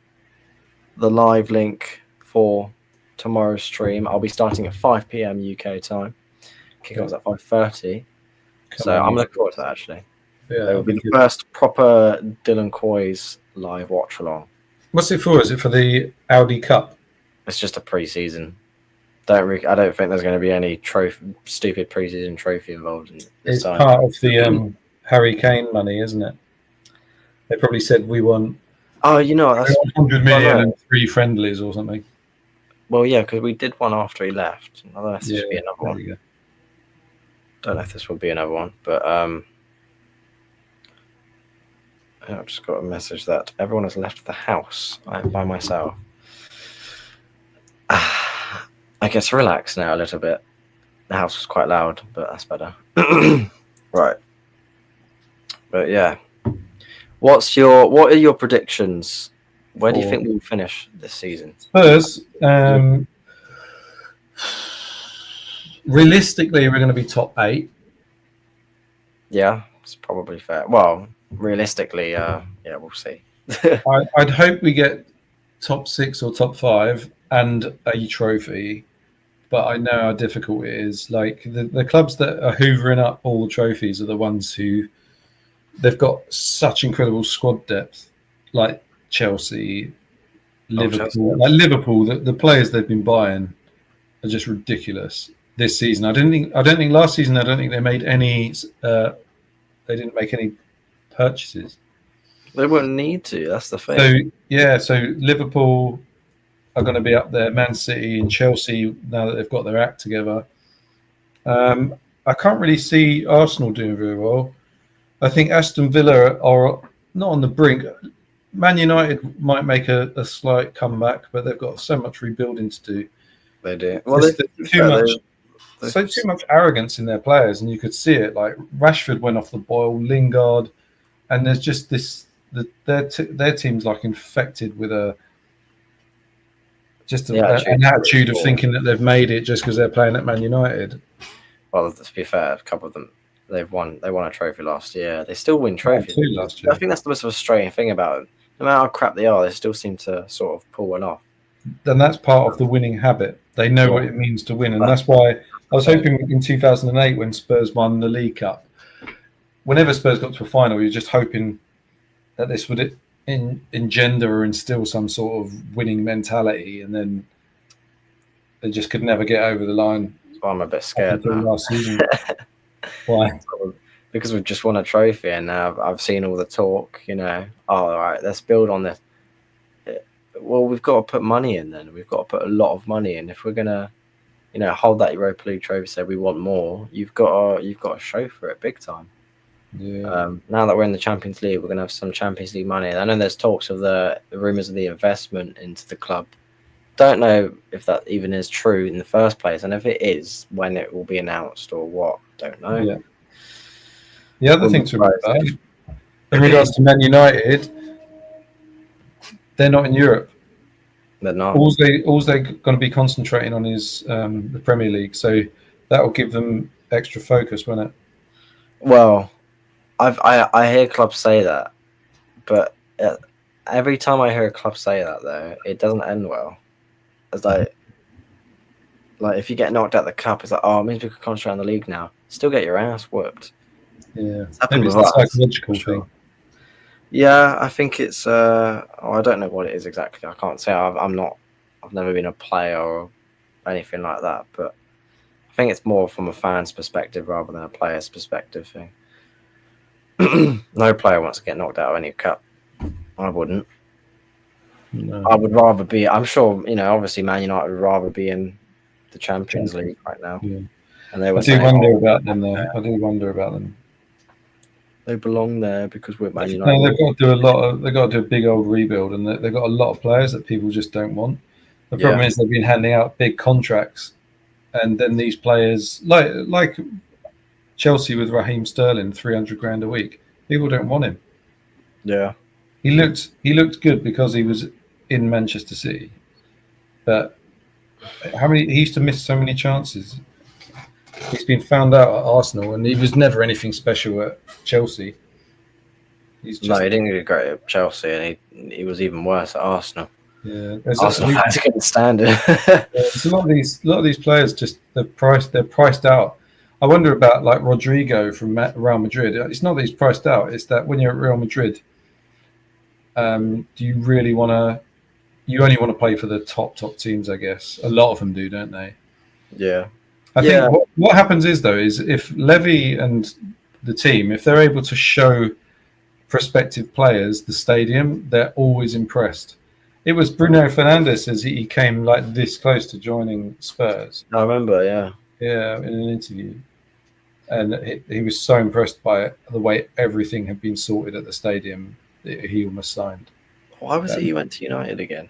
the live link for tomorrow's stream. I'll be starting at 5 p.m. UK time. Kickoff's at 5:30. So I'm looking forward to that actually. Yeah, it will be the first proper DillonCOYS live watch along. What's it for? Is it for the Audi Cup? It's just a pre-season. I don't think there's going to be any stupid pre-season trophy involved in this. It's part of the Harry Kane money, isn't it? They probably said we want. Oh, you know, that's 100 million and 3 friendlies or something. Well, yeah, because we did one after he left. I don't know if this will be another one. Don't know if this will be another one, but I've just got a message that everyone has left the house. I'm by myself. I get to relax now a little bit. The house was quite loud, but that's better. Right. But yeah. What are your predictions? Where do you think we'll finish this season? Spurs, realistically, we're going to be top 8. Yeah, it's probably fair. Well, realistically, yeah, we'll see. I'd hope we get top 6 or top 5 and a trophy, but I know how difficult it is. Like the clubs that are hoovering up all the trophies are the ones who they've got such incredible squad depth, like Chelsea, Liverpool. Chelsea. Like Liverpool, the players they've been buying are just ridiculous this season. I don't think last season. I don't think they made any. They didn't make any purchases. They wouldn't need to. That's the thing. So yeah, so Liverpool are going to be up there. Man City and Chelsea now that they've got their act together. I can't really see Arsenal doing very well. I think Aston Villa are not on the brink. Man United might make a slight comeback, but they've got so much rebuilding to do. They do. Well, there's too much arrogance in their players, and you could see it. Like Rashford went off the boil, Lingard, and there's just this. Their team's like infected with an attitude of thinking that they've made it just because they're playing at Man United. Well, to be fair, a couple of them. They won a trophy last year. They still win trophies. Last year. I think that's the most frustrating thing about it. No matter how crap they are, they still seem to sort of pull one off. then that's part of the winning habit. They know what it means to win, and that's why I was hoping in 2008 when Spurs won the League Cup. Whenever Spurs got to a final, you're just hoping that this would engender or instill some sort of winning mentality, and then they just could never get over the line. That's why I'm a bit scared now. Last season. Why? Because we've just won a trophy, and now I've seen all the talk. Oh, all right, let's build on this. Well, we've got to put money in. Then we've got to put a lot of money in if we're gonna, hold that Europa League trophy. Say we want more. You've got to show for it big time. Yeah. Now that we're in the Champions League, we're going to have some Champions League money. I know there's talks of the rumours of the investment into the club. Don't know if that even is true in the first place, and if it is, when it will be announced or what. Don't know. Yeah. The other thing to remember, in regards to Man United, they're not in Europe. They're not. All they're going to be concentrating on is the Premier League, so that will give them extra focus, won't it? Well, I hear clubs say that, but every time I hear a club say that, though, it doesn't end well. It's like if you get knocked out of the cup, it's like, oh, it means we can concentrate on the league now. Still get your ass whooped. Yeah, maybe it's a psychological thing. Yeah, I think it's. I don't know what it is exactly. I can't say. I've never been a player or anything like that, but I think it's more from a fan's perspective rather than a player's perspective thing. No player wants to get knocked out of any cup. I wouldn't. No. I would rather be. I'm sure. Obviously, Man United would rather be in the Champions League right now. Yeah. And they were. I do wonder about them, though. I do wonder about them. They belong there because we're Man United. No, they've got to do a lot. They've got to do a big old rebuild, and they've got a lot of players that people just don't want. The problem is they've been handing out big contracts, and then these players, like Chelsea with Raheem Sterling, 300 grand a week. People don't want him. Yeah, he looked good because he was in Manchester City, but he used to miss so many chances. He's been found out at Arsenal, and he was never anything special at Chelsea. No, he didn't do great at Chelsea, and he was even worse at Arsenal. Yeah, Arsenal fans couldn't stand it. There's a lot of these players just they're priced out. I wonder about like Rodrigo from Real Madrid. It's not that he's priced out; it's that when you're at Real Madrid, do you really want to? You only want to play for the top teams, I guess. A lot of them do, don't they? Yeah. I think what happens is if Levy and the team, if they're able to show prospective players the stadium, they're always impressed. It was Bruno Fernandes as he came like this close to joining Spurs. I remember, yeah, in an interview, and he was so impressed by it, the way everything had been sorted at the stadium that he almost signed. Why was it you went to United again?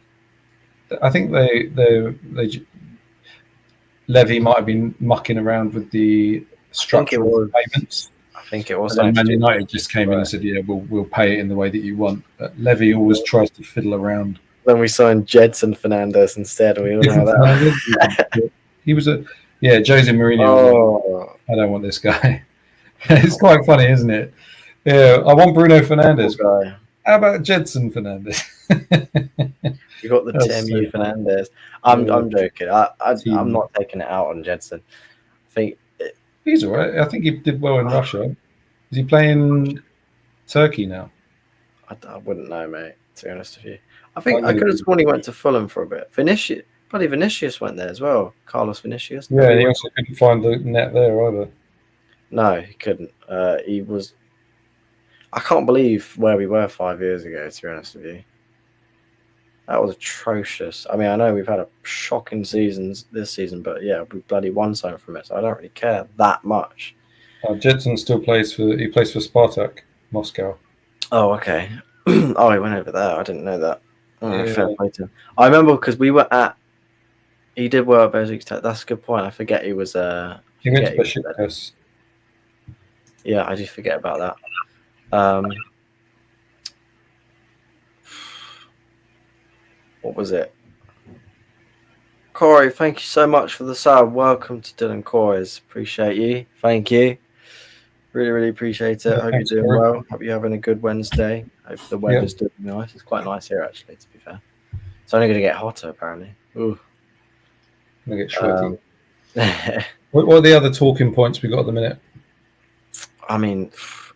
I think they Levy might have been mucking around with the structure of payments. I think it was. And Man United just came in and said, "Yeah, we'll pay it in the way that you want." But Levy always tries to fiddle around. Then we signed Jedson Fernandes instead. We all know that. He was Jose Mourinho. Oh. I don't want this guy. It's quite funny, isn't it? Yeah, I want Bruno Fernandes. Guy. How about Jedson Fernandes? You got the Temu Fernandes. I'm joking. I'm not taking it out on Jedson. I think he's all right. I think he did well in Russia. Is he playing Turkey now? I wouldn't know, mate. To be honest with you, I think I could have sworn he went to Fulham for a bit. Vinicius went there as well. Carlos Vinicius. Yeah, he also couldn't find the net there either. No, he couldn't. He was. I can't believe where we were 5 years ago. To be honest with you, that was atrocious. I mean, I know we've had a shocking seasons this season, but yeah, we bloody won something from it, so I don't really care that much. Jedson still plays for Spartak Moscow. Oh, okay. Oh, he went over there. I didn't know that. Fair play to him. I remember because we were at. He did work at Besiktas. That's a good point. I forget he was. He went to Besiktas. Yeah, I just forget about that. What was it? Corey, thank you so much for the sub. Welcome to DillonCOYS. Appreciate you. Thank you. Really, really appreciate it. Hope you're doing well. Hope you're having a good Wednesday. Hope the weather's doing nice. It's quite nice here, actually, to be fair. It's only going to get hotter, apparently. Ooh. Gonna get sweaty. I What are the other talking points we got at the minute? mean,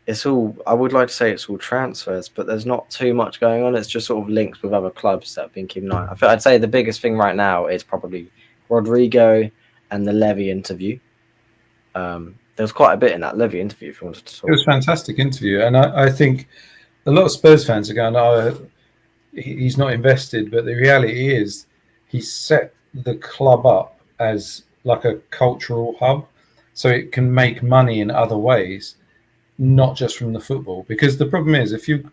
it's all. I would like to say it's all transfers, but there's not too much going on. It's just sort of links with other clubs that have been keeping an eye. I'd say the biggest thing right now is probably Rodrigo and the Levy interview. There was quite a bit in that Levy interview. If you wanted to talk, It was a fantastic interview, and I think a lot of Spurs fans are going, "Oh, he's not invested," but the reality is he set the club up as like a cultural hub, so it can make money in other ways, not just from the football. Because the problem is, if you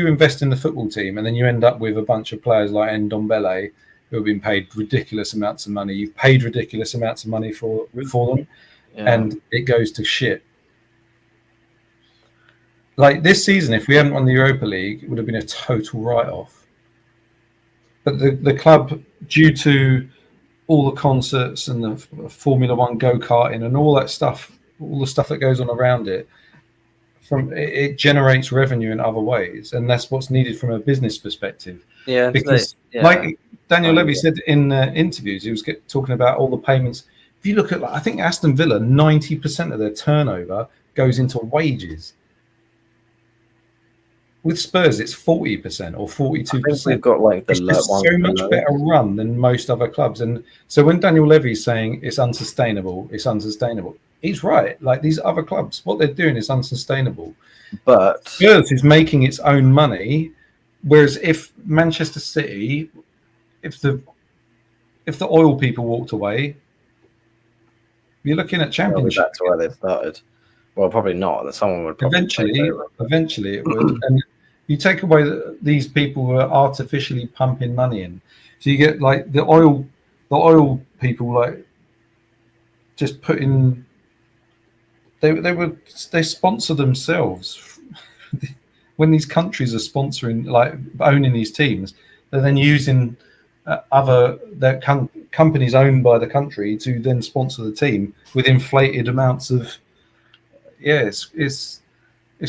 invest in the football team and then you end up with a bunch of players like Ndombele who have been paid ridiculous amounts of money, you've paid ridiculous amounts of money for them, and it goes to shit. Like this season, if we hadn't won the Europa League, it would have been a total write-off. But the club, due to all the concerts and the Formula One go-karting and all that stuff, all the stuff that goes on around it, it generates revenue in other ways, and that's what's needed from a business perspective. Yeah, because like Daniel Levy said in interviews, he was talking about all the payments. If you look at, I think Aston Villa, 90% of their turnover goes into wages. With Spurs, it's 40% or 42%. We've got like it's just so much better run than most other clubs. And so when Daniel Levy's saying it's unsustainable, he's right. Like these other clubs, what they're doing is unsustainable. But Spurs is making its own money, whereas if Manchester City, if the oil people walked away, you're looking at Championship. That's where they started. Well, probably not. Someone would probably eventually it would. And you take away these people who are artificially pumping money in, so you get like the oil people like just putting. They sponsor themselves when these countries are sponsoring, like owning these teams. They're then using their companies owned by the country to then sponsor the team with inflated amounts of. Yeah, it's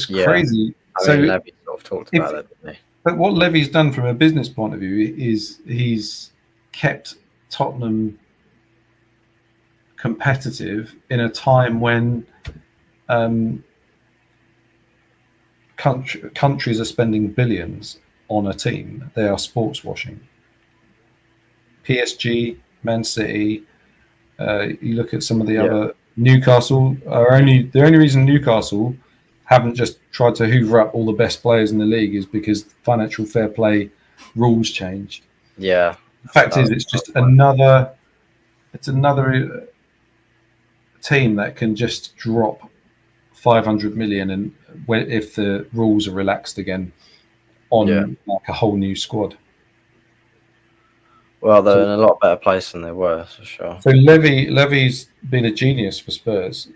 crazy. Levy sort of talked about that, didn't he? But what Levy's done from a business point of view is he's kept Tottenham competitive in a time when countries are spending billions on a team. They are sports washing. PSG, Man City. You look at some of the other. Newcastle the only reason Newcastle haven't just tried to hoover up all the best players in the league is because financial fair play rules changed. Yeah. The fact is, it's just another team that can just drop 500 million, and if the rules are relaxed again, on like a whole new squad. Well, they're in a lot better place than they were, for sure. So Levy's been a genius for Spurs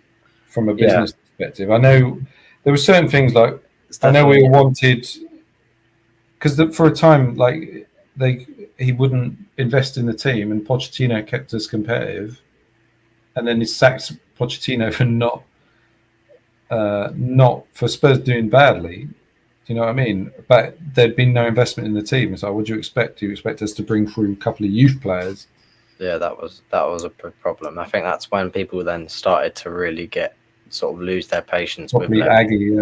from a business perspective. I know there were certain things like I know we wanted, because for a time like he wouldn't invest in the team, and Pochettino kept us competitive, and then he sacked Pochettino for not for Spurs doing badly. You know what I mean? But there'd been no investment in the team. So what do you expect? Do you expect us to bring through a couple of youth players? Yeah, that was a problem. I think that's when people then started to really lose their patience with Aggie.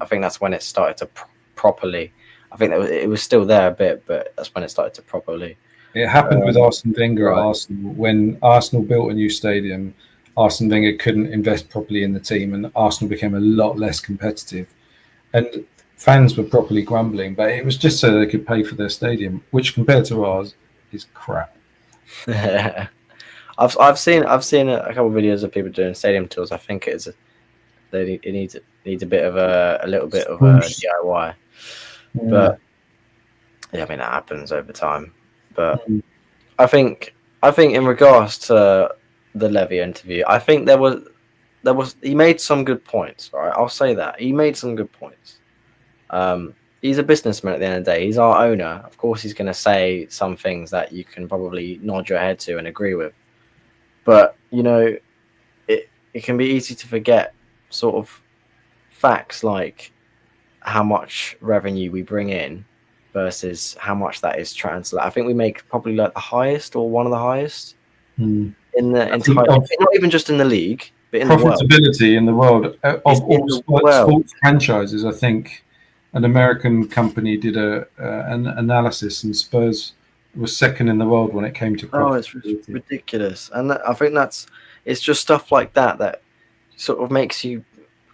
I think that's when it started to properly. I think it was still there a bit, but that's when it started to properly. It happened with Arsene Wenger at Arsenal. When Arsenal built a new stadium, Arsene Wenger couldn't invest properly in the team, and Arsenal became a lot less competitive. And fans were properly grumbling, but it was just so they could pay for their stadium, which compared to ours is crap. I've seen a couple of videos of people doing stadium tours. I think it needs a bit of a little bit of a DIY, but yeah, I mean that happens over time. But I think in regards to the Levy interview, I think there was he made some good points. Right, I'll say that he made some good points. He's a businessman at the end of the day. He's our owner. Of course, he's going to say some things that you can probably nod your head to and agree with. But, you know, it can be easy to forget sort of facts like how much revenue we bring in versus how much that is translate. I think we make probably like the highest or one of the highest in the entire, not even just in the league, but in the world. Profitability in the world of all sports franchises. I think an American company did an analysis, and Spurs was second in the world when it came to profitability. Oh, it's ridiculous, and I think it's just stuff like that sort of makes you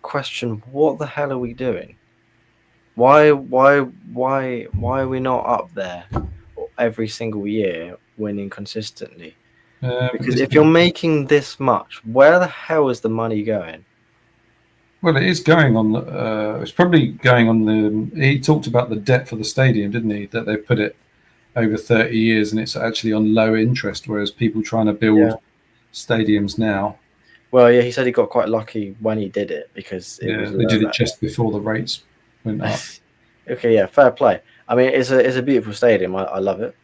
question, what the hell are we doing? Why are we not up there every single year winning consistently? Because if you're making this much, where the hell is the money going? Well, it is going on. It's probably going on the. He talked about the debt for the stadium, didn't he? That they put it over 30 years, and it's actually on low interest, whereas people trying to build stadiums now. Well, yeah, he said he got quite lucky when he did it, because they did it just before the rates went up. Okay, yeah, fair play. I mean, it's a beautiful stadium. I love it.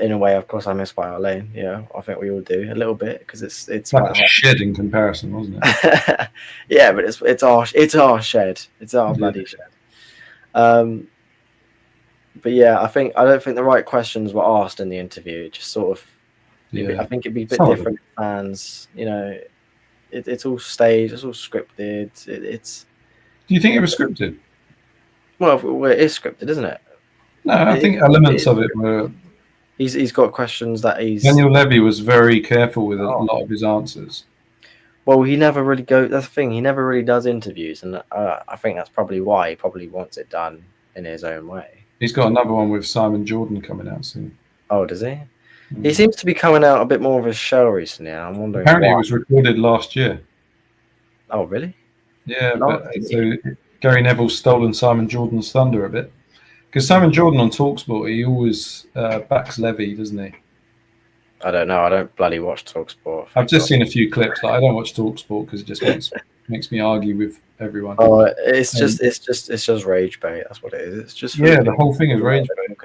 In a way, of course, I miss White Hart Lane. Yeah, I think we all do a little bit, because it's like a shed in comparison, wasn't it? Yeah, but it's our shed. It's our bloody shed. But yeah, I don't think the right questions were asked in the interview. It just sort of, I think it'd be a bit different for fans. You know, it's all staged, it's all scripted. Do you think it was scripted? Well, it is scripted, isn't it? No, I think elements of it were. He's got questions that Daniel Levy was very careful with a lot of his answers. Well, he never really goes. That's the thing. He never really does interviews, and I think that's probably why he probably wants it done in his own way. He's got another one with Simon Jordan coming out soon. Oh, does he? He seems to be coming out a bit more of a show recently. And I'm wondering. Apparently, it was recorded last year. Oh, really? Yeah, so Gary Neville's stolen Simon Jordan's thunder a bit. Because Simon Jordan on TalkSport, he always backs Levy, doesn't he? I don't know. I don't bloody watch TalkSport. I've just seen a few clips. Like, I don't watch TalkSport because it just makes me argue with everyone. Oh, it's just rage bait. That's what it is. It's just the whole thing is rage bait.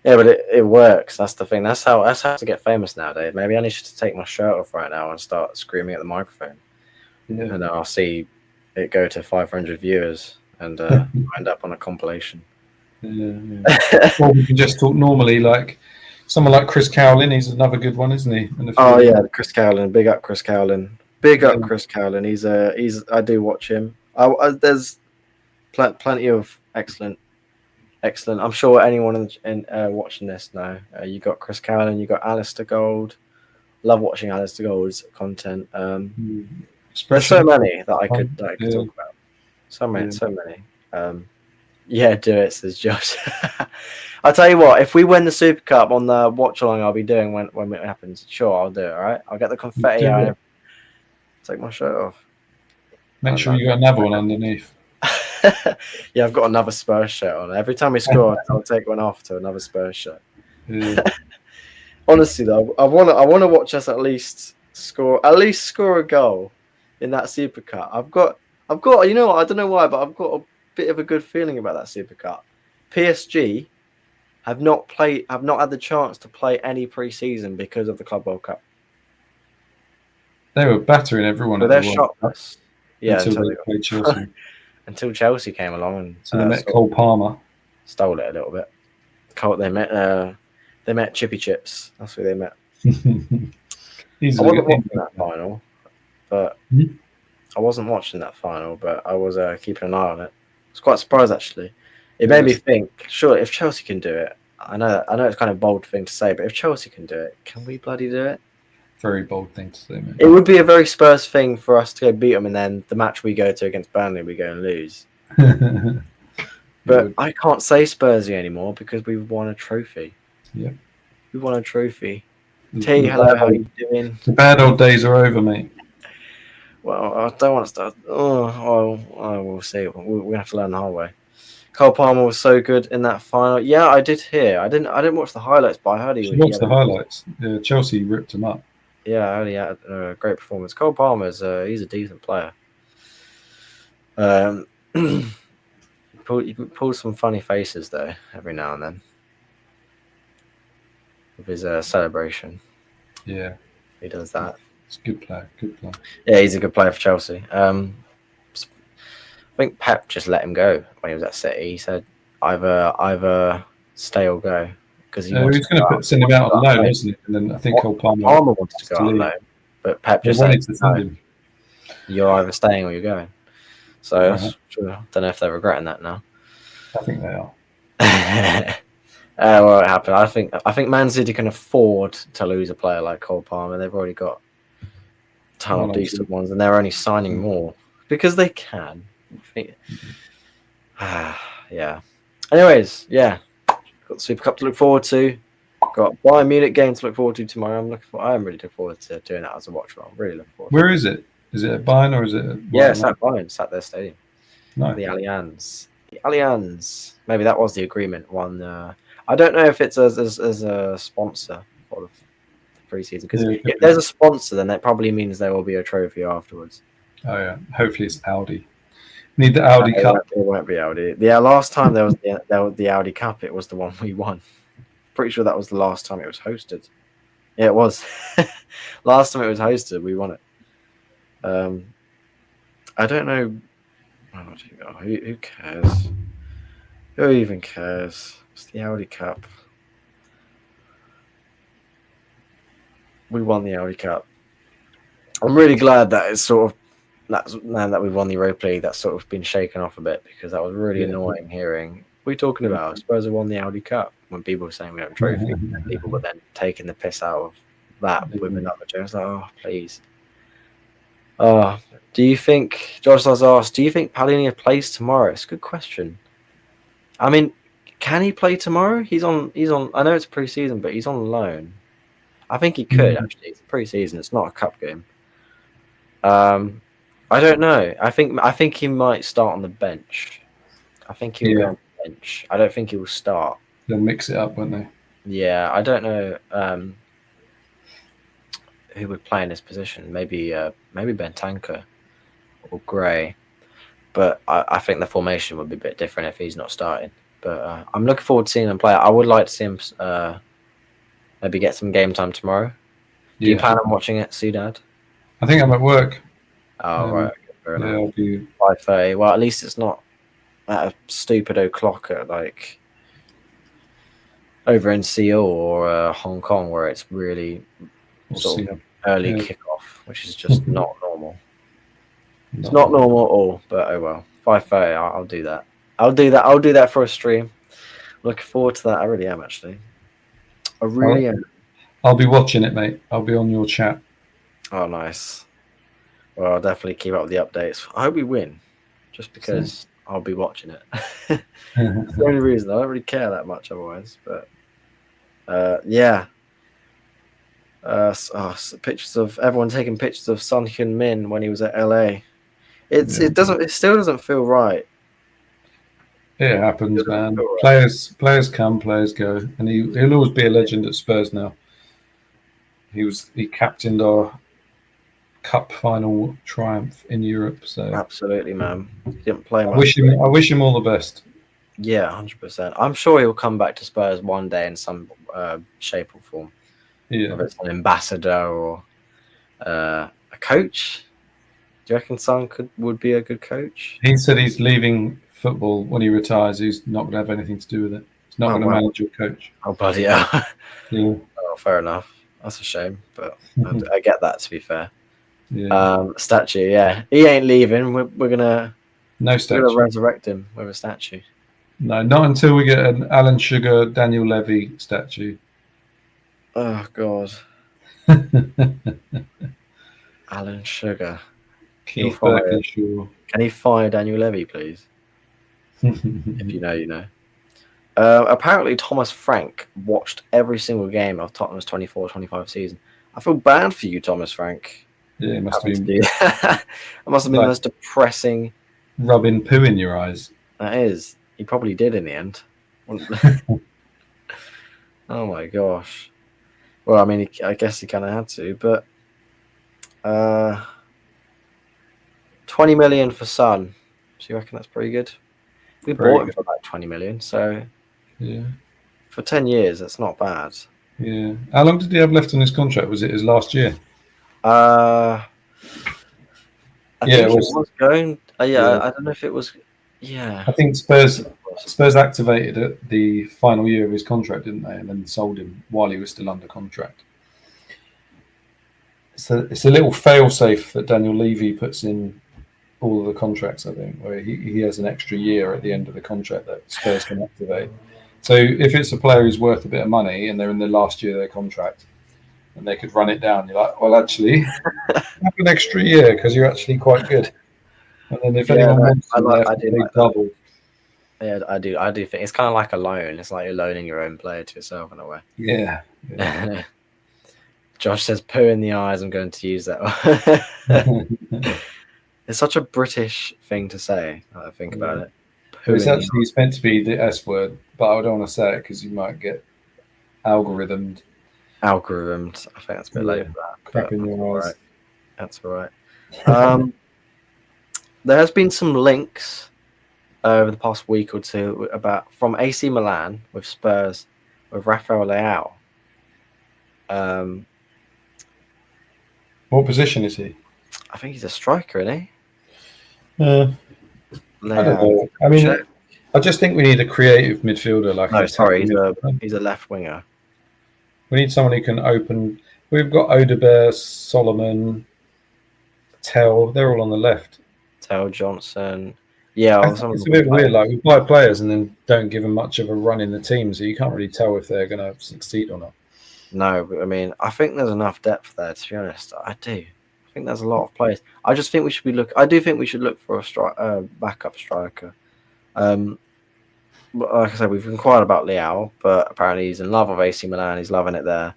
Yeah, but it works. That's the thing. That's how to get famous nowadays. Maybe I need to take my shirt off right now and start screaming at the microphone. Yeah. And then I'll see it go to 500 viewers and end up on a compilation. Yeah. Or we can just talk normally, like someone like Chris Cowlin. He's another good one, isn't he? Oh yeah, Chris Cowlin. Big up Chris Cowlin. Big up Chris Cowlin. He's. I do watch him. There's plenty of excellent. I'm sure anyone in watching this now. You got Chris Cowlin. You got Alistair Gold. Love watching Alistair Gold's content. There's so many that I could talk about. So many. Yeah, do it, says Josh. I'll tell you what, if we win the Super Cup on the watch along I'll be doing when it happens, sure, I'll do it, all right? I'll get the confetti out. Take my shirt off. Make sure you got another one underneath. Yeah, I've got another Spurs shirt on. Every time we score, I'll take one off to another Spurs shirt. Yeah. Honestly, though, I want to watch us at least score a goal in that Super Cup. I've got. You know what? I don't know why, but I've got a bit of a good feeling about that Super Cup. PSG have not had the chance to play any pre-season because of the Club World Cup. They were battering everyone. So they're shotless. Yeah, until they played Chelsea. Until Chelsea came along and they met Cole Palmer. Stole it a little bit. They met Chippy Chips. That's who they met. I wasn't watching that final, but I was keeping an eye on it. I was quite surprised, actually. It made me think, sure, if Chelsea can do it, I know it's kind of a bold thing to say, but if Chelsea can do it, can we bloody do it? Very bold thing to say, man. It would be a very Spurs thing for us to go beat them, and then the match we go to against Burnley, we go and lose. But I can't say Spursy anymore because we've won a trophy. Yeah. We won a trophy. Hey, hello, how are you doing? The bad old days are over, mate. Well, I don't want to start. We'll see. We'll have to learn the hard way. Cole Palmer was so good in that final. Yeah, I did hear. I didn't watch the highlights, but I heard he watched the highlights. Yeah, Chelsea ripped him up. Yeah, I heard he had a great performance. Cole Palmer's he's a decent player. He pulls some funny faces though every now and then with his celebration. Yeah, he does that. It's a good player. Good player. Yeah, he's a good player for Chelsea. I think Pep just let him go when he was at City. He said, either stay or go because he He's going to send him out on loan, isn't he? And then I think Cole Palmer wanted to go on loan, but Pep just said, to send him. "You're either staying or you're going." So I don't know if they're regretting that now. I think they are. Well, it happened. I think Man City can afford to lose a player like Cole Palmer. They've already got a ton of decent ones, and they're only signing more because they can. Yeah. Anyways, yeah, got the Super Cup to look forward to. Got Bayern Munich game to look forward to tomorrow. I'm really looking forward to doing that as a watch. I'm really looking forward. Where is it? Is it at Bayern or is it? It's at Bayern. It's at their stadium. Nice. The Allianz. Maybe that was the agreement. One. I don't know if it's as a sponsor for the preseason because if there's a sponsor, then that probably means there will be a trophy afterwards. Oh yeah. Hopefully it's Audi. Need the Audi Cup. It won't be Audi. Yeah, last time there was the Audi Cup. It was the one we won. Pretty sure that was the last time it was hosted. Yeah, it was. Last time it was hosted, we won it. I don't know. Who cares? Who even cares? It's the Audi Cup. We won the Audi Cup. I'm really glad that it's sort of now that we've won the Europa League, that's sort of been shaken off a bit because that was really annoying hearing. What are you talking about? Spurs have won the Audi Cup when people were saying we have a trophy. And people were then taking the piss out of that with another joke. It's like, oh, please. Do you think, Josh has asked, do you think Palhinha plays tomorrow? It's a good question. I mean, can he play tomorrow? He's on, I know it's pre-season, but he's on loan. I think he could, actually. It's pre-season. It's not a cup game. I don't know. I think he might start on the bench. I think he'll be on the bench. I don't think he will start. They'll mix it up, won't they? Yeah, I don't know who would play in this position. Maybe Bentancur or Gray. But I think the formation would be a bit different if he's not starting. But I'm looking forward to seeing him play. I would like to see him maybe get some game time tomorrow. Do you plan on watching it, Sudad? I think I'm at work. Oh, right. Fair enough. I'll be 5:30. Well, at least it's not at a stupid o'clock at like over in Seoul or Hong Kong where it's really sort of early kickoff, which is just not normal. It's not normal at all, but oh well. 5:30. I'll do that. I'll do that for a stream. Looking forward to that. I really am, actually. I really am. I'll be watching it, mate. I'll be on your chat. Oh, nice. Well, I'll definitely keep up with the updates. I hope we win, just because I'll be watching it. That's the only reason. I don't really care that much otherwise. But yeah. Pictures of everyone taking pictures of Son Heung-min when he was at LA. It still doesn't feel right. It happens, man. Right. Players come, players go, and he'll always be a legend at Spurs now. He captained our cup final triumph in Europe. So absolutely, man. He didn't play much. I wish him all the best. Yeah, 100%. I'm sure he'll come back to Spurs one day in some shape or form. Yeah, whether it's an ambassador or a coach. Do you reckon Son would be a good coach? He said he's leaving football when he retires. He's not going to have anything to do with it. He's not going to manage or coach. Oh, bloody hell. Yeah. Oh, fair enough. That's a shame, but I get that, to be fair. Yeah. Statue, yeah. He ain't leaving. We're gonna resurrect him with a statue. No, not until we get an Alan Sugar, Daniel Levy statue. Oh God. Alan Sugar. Can he fire Daniel Levy, please? If you know, you know. Apparently, Thomas Frank watched every single game of Tottenham's 24-25 season. I feel bad for you, Thomas Frank. Yeah, it must have been. It must have been the most depressing. Rubbing poo in your eyes. That is. He probably did in the end. Oh my gosh. Well, I mean, I guess he kind of had to, but 20 million for Son. So you reckon that's pretty good? We bought him for like 20 million, so yeah, for 10 years, that's not bad. Yeah. How long did he have left on his contract? Was it his last year? I think it was going. I don't know if it was. Yeah. I think Spurs activated at the final year of his contract, didn't they? And then sold him while he was still under contract. It's a little fail-safe that Daniel Levy puts in all of the contracts, I think, where he has an extra year at the end of the contract that Spurs can activate. So if it's a player who's worth a bit of money and they're in the last year of their contract and they could run it down, you're like, well, actually, have an extra year because you're actually quite good. And then if anyone wants you, they have to pay double. Yeah, I do think it's kind of like a loan. It's like you're loaning your own player to yourself in a way. Yeah. Josh says, "Poo in the eyes." I'm going to use that. It's such a British thing to say. I think about it. It's meant to be the S word, but I don't want to say it because you might get algorithmed. I think that's a bit late for that. Crap in your eyes. That's all right. There has been some links over the past week or two from AC Milan with Spurs with Rafael Leao. What position is he? I think he's a striker, isn't he? I don't know. I mean, I just think we need a creative midfielder. He's a left winger. We need someone who can open. We've got Odegaard, Solomon, Tell. They're all on the left. Tell, Johnson. Yeah, it's a bit weird. Like we buy players and then don't give them much of a run in the team, so you can't really tell if they're going to succeed or not. No, but I mean, I think there's enough depth there. To be honest, I do. I think there's a lot of players. I just think we should I do think we should look for a backup striker. But like I said, we've inquired about Leao, but apparently he's in love with AC Milan. He's loving it there.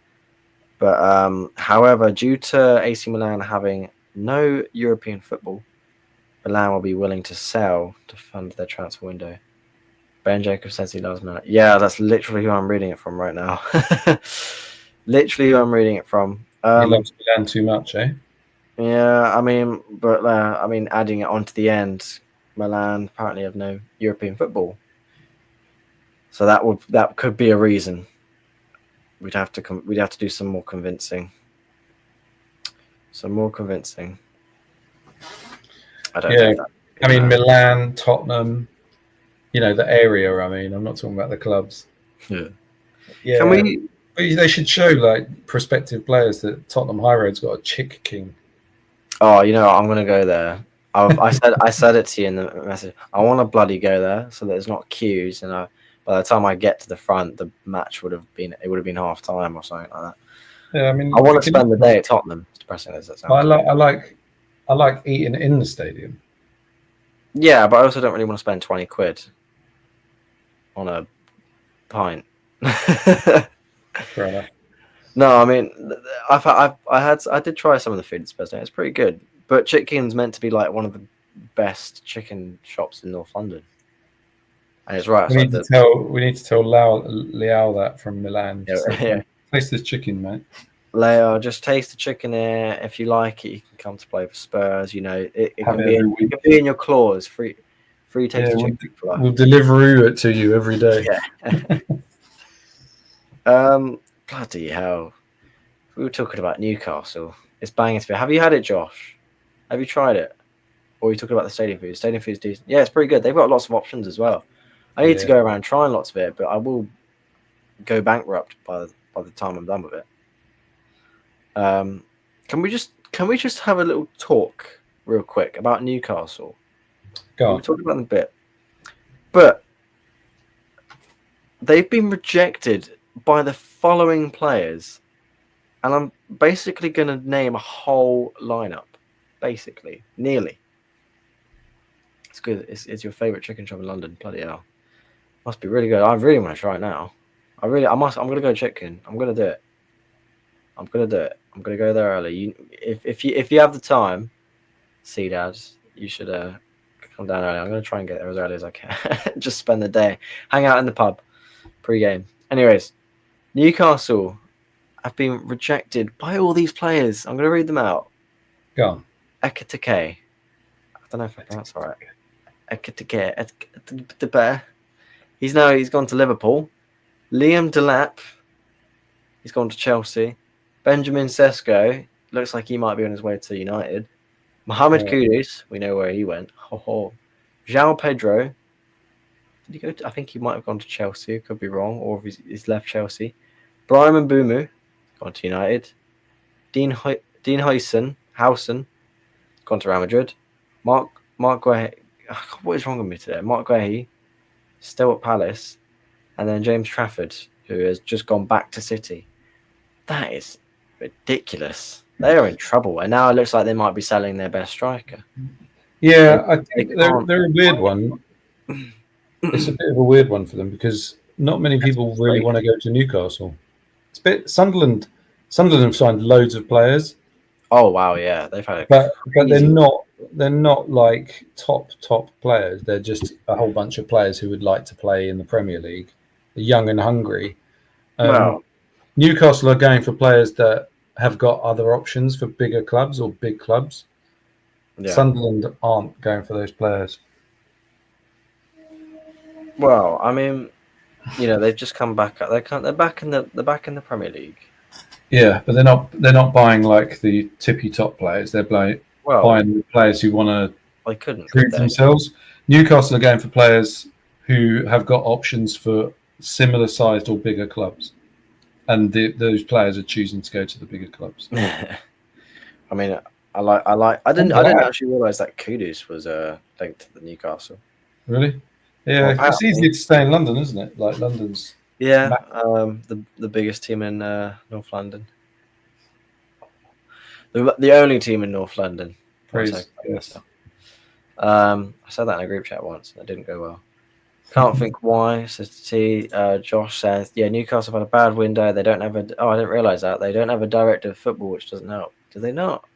But however, due to AC Milan having no European football, Milan will be willing to sell to fund their transfer window. Ben Jacob says he loves Milan. Yeah, that's literally who I'm reading it from right now. Literally who I'm reading it from. He loves Milan too much, eh? Yeah, I mean, but adding it onto the end, Milan apparently have no European football, so that could be a reason. We'd have to do some more convincing. I don't. Yeah, I mean Milan, Tottenham, the area. I mean, I'm not talking about the clubs. Yeah. Can we? They should show like prospective players that Tottenham High Road's got a chick king. Oh, I'm gonna go there. I said it to you in the message. I want to bloody go there so that there's not queues, and by the time I get to the front, the match would have been half time or something like that. Yeah, I mean, I want to spend the day at Tottenham. As depressing as that sounds. I like eating in the stadium. Yeah, but I also don't really want to spend 20 quid on a pint. Fair enough. No, I mean, I did try some of the food at Spurs. It's pretty good, but Chicken's meant to be like one of the best chicken shops in North London, and it's right. We need to tell Leao that from Milan. Yeah. Taste this chicken, mate. Leao, just taste the chicken here. If you like it, you can come to play for Spurs. It can be in your clause. Free taste of chicken for life. We'll deliver it to you every day. Yeah. Bloody hell. We were talking about Newcastle. It's banging to be. Have you had it, Josh? Have you tried it? Or are you talking about the stadium food? Stadium food's decent. Yeah, it's pretty good. They've got lots of options as well. I need to go around trying lots of it, but I will go bankrupt by the time I'm done with it. Can we just have a little talk real quick about Newcastle? Go on. We'll talk about them a bit. But they've been rejected by the following players, and I'm basically going to name a whole lineup. Basically, nearly. It's good. It's your favorite chicken shop in London. Bloody hell, must be really good. I really want to try it now. I'm going to go chicken. I'm going to do it. I'm going to go there early. If you have the time, Dad, you should come down early. I'm going to try and get there as early as I can. Just spend the day, hang out in the pub, pre-game. Anyways, Newcastle have been rejected by all these players. I'm going to read them out. Go on. Ekitike. I don't know if I pronounced it right. Ekitike. He's gone to Liverpool. Liam Delap. He's gone to Chelsea. Benjamin Sesko. Looks like he might be on his way to United. Mohamed Kudus. We know where he went. João Pedro. Did he go? I think he might have gone to Chelsea. Could be wrong, or if he's left Chelsea. Brian Mbumu gone to United. Dean Howson gone to Real Madrid. Mark Guehi. What is wrong with me today? Mark Guehi still at Palace, and then James Trafford, who has just gone back to City. That is ridiculous. They are in trouble, and now it looks like they might be selling their best striker. Yeah, I think they're a weird one. It's a bit of a weird one for them because not many people really want to go to Newcastle. It's a bit Sunderland. Sunderland have signed loads of players. Oh wow, yeah, they've had. But they're not like top players. They're just a whole bunch of players who would like to play in the Premier League. They're young and hungry. Well, Newcastle are going for players that have got other options for bigger clubs or big clubs. Yeah. Sunderland aren't going for those players. Well, I mean, they've just come back. They're back in the Premier League. Yeah, but they're not buying like the tippy top players. They're buying players who want to prove themselves. Newcastle are going for players who have got options for similar sized or bigger clubs, and those players are choosing to go to the bigger clubs. I mean, I didn't actually realize that Kudus was linked to the Newcastle. Really? Yeah, it's easy to stay in London, isn't it? Like London's. Yeah, the biggest team in North London. The only team in North London. Yes. I said that in a group chat once, and it didn't go well. Can't think why. Josh says, yeah, Newcastle have had a bad window. They don't have I didn't realise that. They don't have a director of football, which doesn't help. Do they not?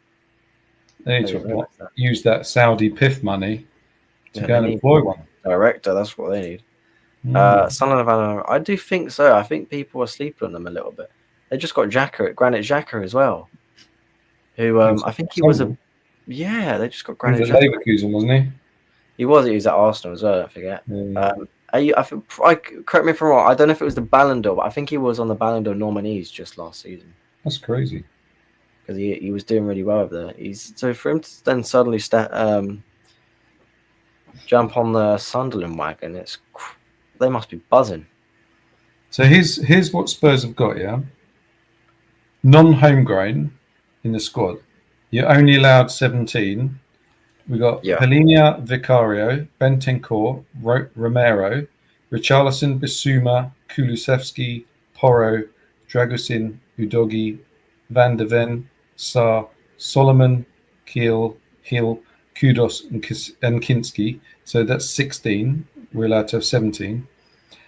They need to use that Saudi PIF money to go and employ one. Director, that's what they need. I do think so. I think people are sleeping on them a little bit. They just got Granit Xhaka as well, who I think he was they just got Granit Xhaka. He was at Leverkusen, wasn't he? He was at Arsenal as well, don't forget. Correct me if I'm wrong, I don't know if it was the Ballon d'Or, but I think he was on the Ballon d'Or nominees just last season. That's crazy. Because he was doing really well over there. So for him to then suddenly jump on the Sunderland wagon, they must be buzzing. So here's what Spurs have got, yeah? Non-homegrown in the squad. You're only allowed 17. We got Palhinha, Vicario, Bentancur, Romero, Richarlison, Bissouma, Kulusevski, Porro, Dragusin, Udogi, Van de Ven, Sarr, Solomon, Hill, Kudos, and Kinski. So that's 16. We're allowed to have 17.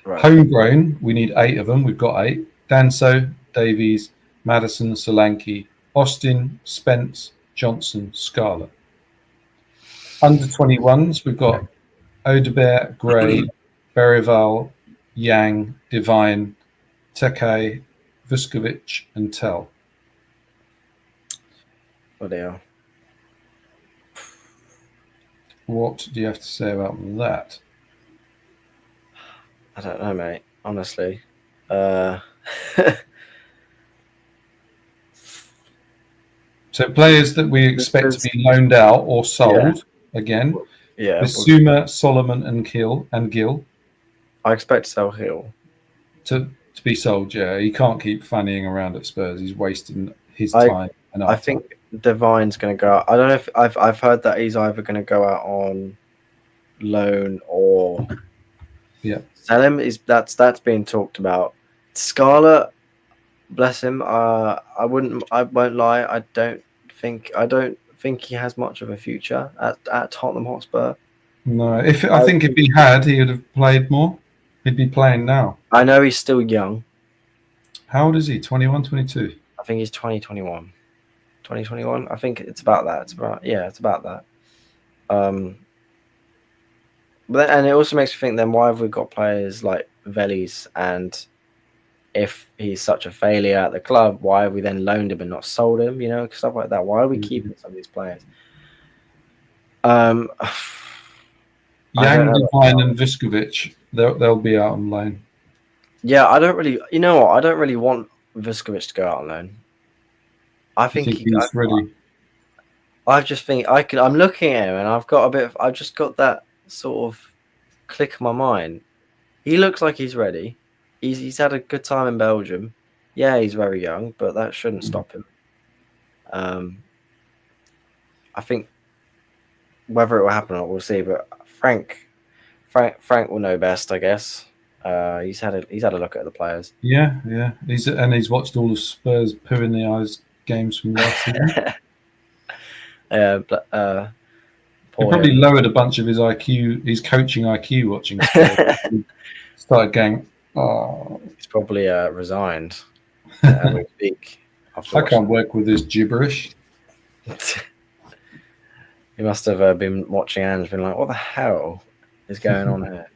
Right. Homegrown, we need 8 of them. We've got 8. Danso, Davies, Maddison, Solanke, Austin, Spence, Johnson, Scala. Under 21s, we've got Odebert, Gray, Berival, Yang, Divine, Teke, Vuskovic, and Tell. What they are. What do you have to say about that? I don't know, mate. Honestly. So players that we expect to be loaned out or sold again. Yeah. Bissouma, Solomon, and Gil. I expect to sell Hill. To be sold, yeah. He can't keep fannying around at Spurs. He's wasting his time. I think Divine's going to go out. I don't know if I've heard that he's either going to go out on loan or sell him. That's being talked about. Scala, bless him. I won't lie. I don't think he has much of a future at Tottenham Hotspur. No, I think if he had, he would have played more. He'd be playing now. I know he's still young. How old is he? 21, 22? I think he's 2021. 2021. I think it's about that. It's about that. But and it also makes me think, then why have we got players like Velis, and if he's such a failure at the club, why have we then loaned him and not sold him? Stuff like that. Why are we keeping some of these players? Yang, Divine, and Vuskovic, they'll be out on loan. Yeah, I don't really. You know what? I don't really want Vuskovic to go out on loan. I think he's ready. I just think I'm looking at him, and I've just got that sort of click in my mind. he looks like he's ready. He's had a good time in Belgium. Yeah, he's very young, but that shouldn't stop him. I think whether it will happen or not, we'll see. But Frank will know best, I guess. He's had a look at the players. Yeah. He's watched all of Spurs poo in the eyes games from last season. He probably lowered a bunch of his IQ, his coaching IQ watching Spurs. Started going, oh. He's probably resigned as we speak. I can't work with this gibberish. He must have been watching and been like, what the hell is going on here?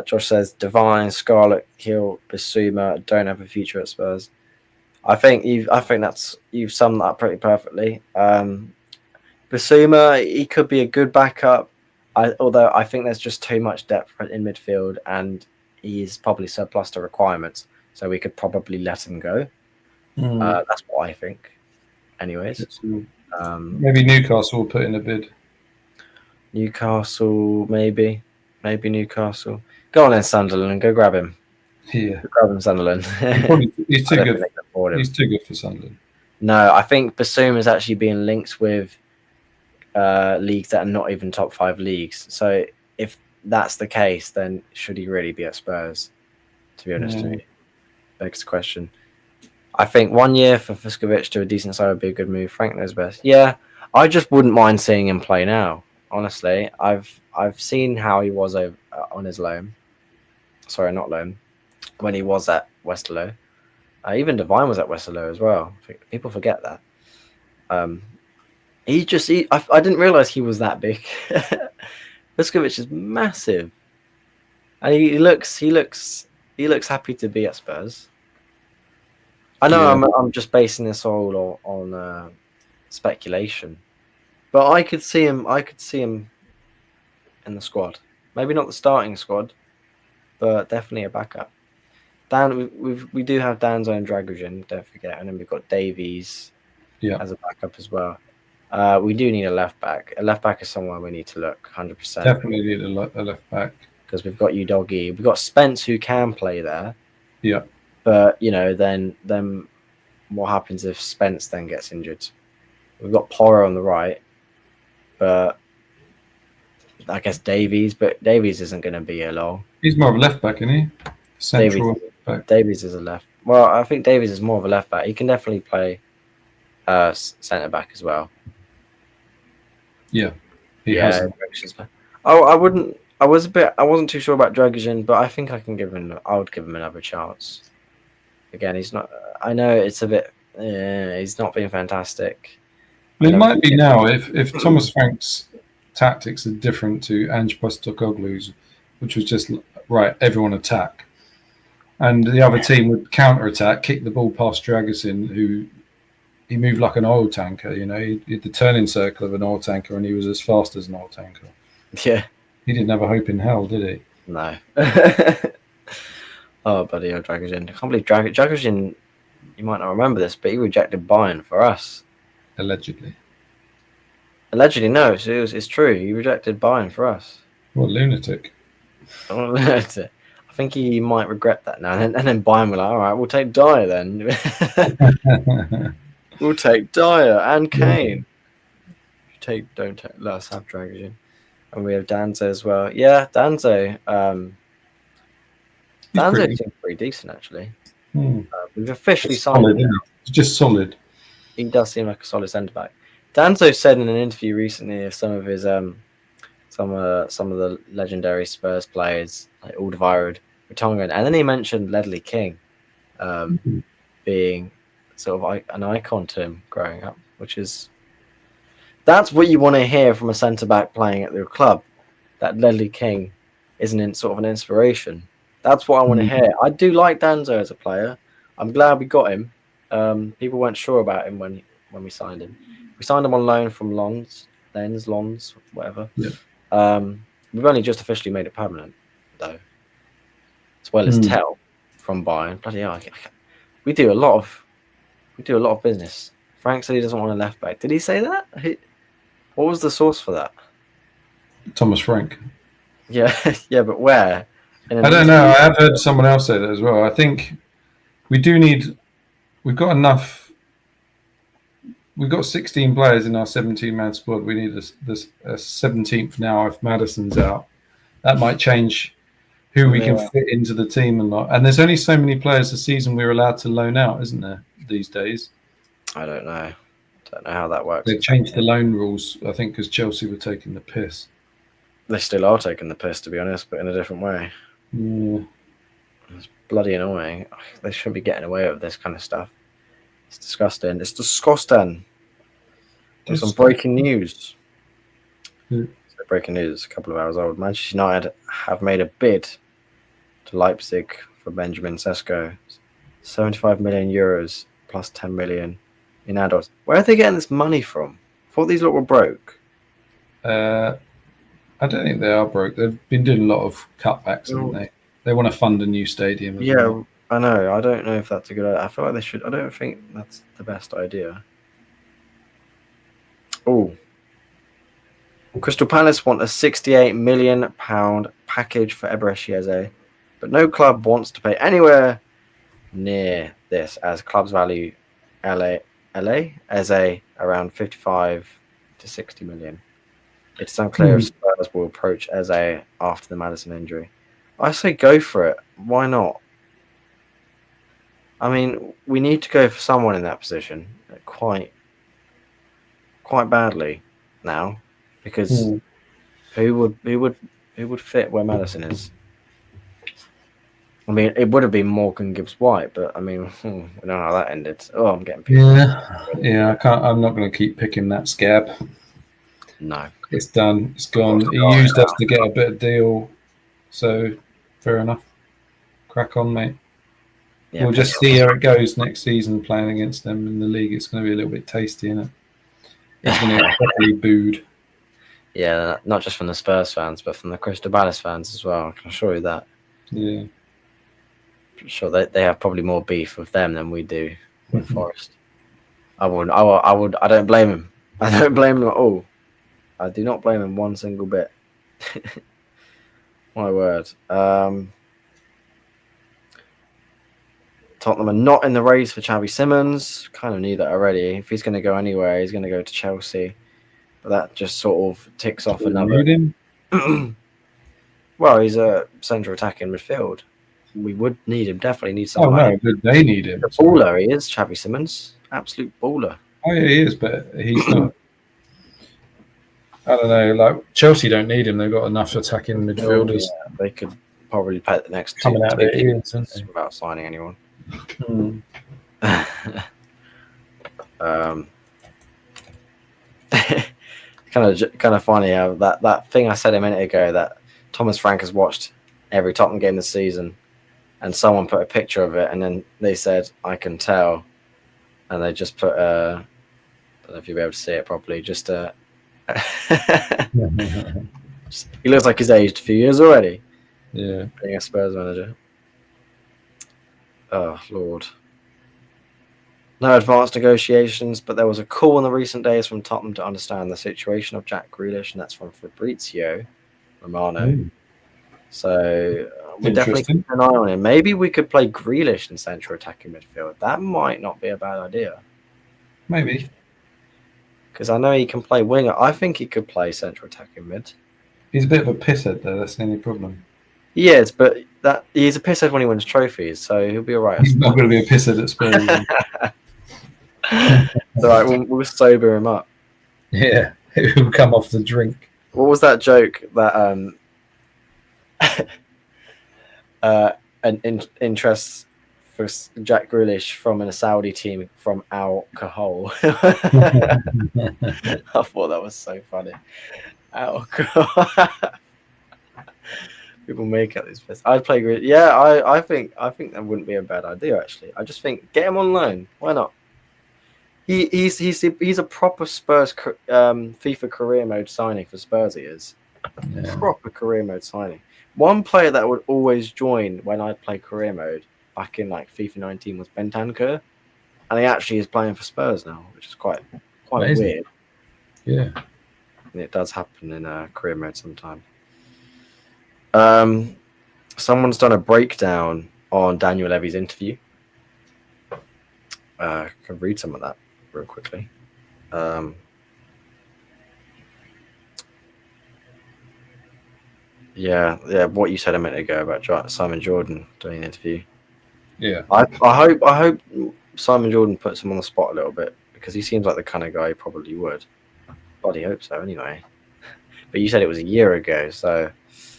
Josh says, Divine, Scarlett, Hill, Bissouma don't have a future at Spurs. I think you've summed that up pretty perfectly. Bissouma, he could be a good backup, although I think there's just too much depth in midfield, and he's probably surplus to requirements, so we could probably let him go. That's what I think. Anyways, maybe Newcastle will put in a bid. Newcastle, maybe Newcastle. Go on then, Sunderland, and go grab him. Yeah, go grab him, Sunderland. He's too good. He's too good for Sunderland. No, I think Bassoum is actually being linked with leagues that are not even top 5 leagues. So if that's the case, then should he really be at Spurs? To be honest, to me, begs the question. I think 1 year for Fuskovic to a decent side would be a good move. Frank knows best. Yeah, I just wouldn't mind seeing him play now. Honestly, I've seen how he was on his loan. Sorry, not loan. When he was at Westerlo. Even Divine was at Westerlo as well. People forget that. I didn't realize he was that big. Fuskovic is massive, and he looks happy to be at Spurs. I know I'm just basing this all on speculation, but I could see him in the squad. Maybe not the starting squad, but definitely a backup. We do have Danzo and Dragusin, don't forget, and then we've got Davies as a backup as well. We do need a left back. A left back is somewhere we need to look 100%. Definitely need a left back because we've got Udogie, we've got Spence who can play there. Yeah, but then what happens if Spence then gets injured? We've got Porro on the right, but I guess Davies, but Davies isn't going to be here long. He's more of a left back, isn't he? Central back. Davies is a left. Well, I think Davies is more of a left back. He can definitely play centre back as well. Yeah, he has. I wouldn't. I wasn't too sure about Dragusin, but I think I would give him another chance. Again, he's not. I know it's a bit. He's not been fantastic. Well, it might be now if Thomas Frank's tactics are different to Ange Postecoglou's, which was just right, everyone attack, and the other team would counter attack, kick the ball past Dragusin, who he moved like an oil tanker. He did the turning circle of an oil tanker, and he was as fast as an oil tanker. Yeah, he didn't have a hope in hell, did he? No. Oh, buddy, Dragusin. I can't believe Dragusin. You might not remember this, but he rejected Bayern for us. Allegedly. Allegedly, no. It's true. He rejected Bayern for us. What lunatic? I think he might regret that now. And then Bayern were like, all right, we'll take Dyer then. We'll take Dyer and Kane. Let us have Dragusin. And we have Danzo as well. Yeah, Danzo. Danzo seems pretty decent, actually. We've officially signed him. He's just solid. He does seem like a solid centre back. Danzo said in an interview recently of some of his some of the legendary Spurs players like Alderweireld, Vertonghen, and then he mentioned Ledley King being sort of an icon to him growing up, that's what you want to hear from a centre back playing at your club. That Ledley King isn't sort of an inspiration. That's what I want to hear. I do like Danzo as a player. I'm glad we got him. People weren't sure about him when we signed him. We signed him on loan from Lens, whatever. Yeah. We've only just officially made it permanent, though, as well as Tell from Bayern. Bloody hell! We do a lot of business. Frank said he doesn't want a left back. Did he say that? What was the source for that? Thomas Frank. Yeah, yeah, but where? I don't know. I have heard someone else say that as well. I think we do need. We've got enough. We've got 16 players in our 17-man squad. We need a 17th now if Maddison's out. That might change who we can fit into the team and not. And there's only so many players a season we're allowed to loan out, isn't there, these days? I don't know. Don't know how that works. They've changed the loan rules, I think, because Chelsea were taking the piss. They still are taking the piss, to be honest, but in a different way. Yeah. It's bloody annoying. They shouldn't be getting away with this kind of stuff. It's disgusting. It's disgusting. There's some breaking news. So breaking news, a couple of hours old. Manchester United have made a bid to Leipzig for Benjamin Sesko. 75 million euros plus 10 million in adults. Where are they getting this money from? I thought these lot were broke. I don't think they are broke. They've been doing a lot of cutbacks, haven't they? They want to fund a new stadium. Well. I know. I don't know if that's a good idea. I feel like they should. I don't think that's the best idea. Oh. Crystal Palace want a £68 million package for Eberechi Eze, but no club wants to pay anywhere near this, as clubs value Eze around 55 to 60 million. It's unclear if Spurs will approach Eze after the Maddison injury. I say go for it. Why not? I mean, we need to go for someone in that position quite badly now, because who would fit where Maddison is? I mean, it would have been Morgan Gibbs-White, but I mean, we don't know how that ended. Oh, I'm getting people. Yeah. I can't. I'm not going to keep picking that scab. No, it's done. It's gone. He used us to get a better deal, so fair enough. Crack on, mate. Yeah, we'll just see how it goes next season playing against them in the league. It's going to be a little bit tasty, isn't it? It's going to get properly booed. Yeah, not just from the Spurs fans, but from the Crystal Palace fans as well. I can assure you that. Yeah. I'm sure they have probably more beef with them than we do with Forest. I don't blame him. I don't blame him at all. I do not blame him one single bit. My word. Tottenham are not in the race for Xavi Simons. Kind of knew that already. If he's going to go anywhere, he's going to go to Chelsea. But that just sort of ticks off another. Well, he's a central attacking midfield. We would need him. Definitely need someone. Oh no, but they need him. A baller he is, Xavi Simons. Absolute baller. Oh yeah, he is, but he's not. I don't know. Like Chelsea don't need him. They've got enough attacking midfielders. Yeah, they could probably pay the next coming out of years without signing anyone. Kind of funny how that thing I said a minute ago that Thomas Frank has watched every Tottenham game this season, and someone put a picture of it, and then they said, "I can tell," and they just put I don't know if you'll be able to see it properly. Just he looks like he's aged a few years already. Yeah, being a Spurs manager. Oh Lord. No advanced negotiations, but there was a call in the recent days from Tottenham to understand the situation of Jack Grealish, and that's from Fabrizio Romano. So we definitely keep an eye on him. Maybe we could play Grealish in central attacking midfield. That might not be a bad idea. Maybe. Because I know he can play winger. I think he could play central attacking mid. He's a bit of a pisshead, though. That's the only problem. He is, but he's a pisshead when he wins trophies, so he'll be all right. He's not going to be a pisshead at Spurs. It's all right, we'll sober him up. Yeah, he'll come off the drink. What was that joke that an interest for Jack Grealish from a Saudi team from alcohol? I thought that was so funny. Alcohol. People make up these bits. I'd play Grealish. Yeah, I think that wouldn't be a bad idea actually. I just think get him on loan. Why not? He's a proper Spurs FIFA career mode signing for Spurs. He is proper career mode signing. One player that would always join when I'd play career mode back in like FIFA 19 was Bentancur, and he actually is playing for Spurs now, which is quite weird. Yeah, and it does happen in career mode sometimes. someone's done a breakdown on Daniel Levy's interview. I can read some of that real quickly. Yeah, what you said a minute ago about Simon Jordan doing an interview. Yeah, I hope Simon Jordan puts him on the spot a little bit, because he seems like the kind of guy he probably would. Bloody hope so, anyway. But you said it was a year ago, so.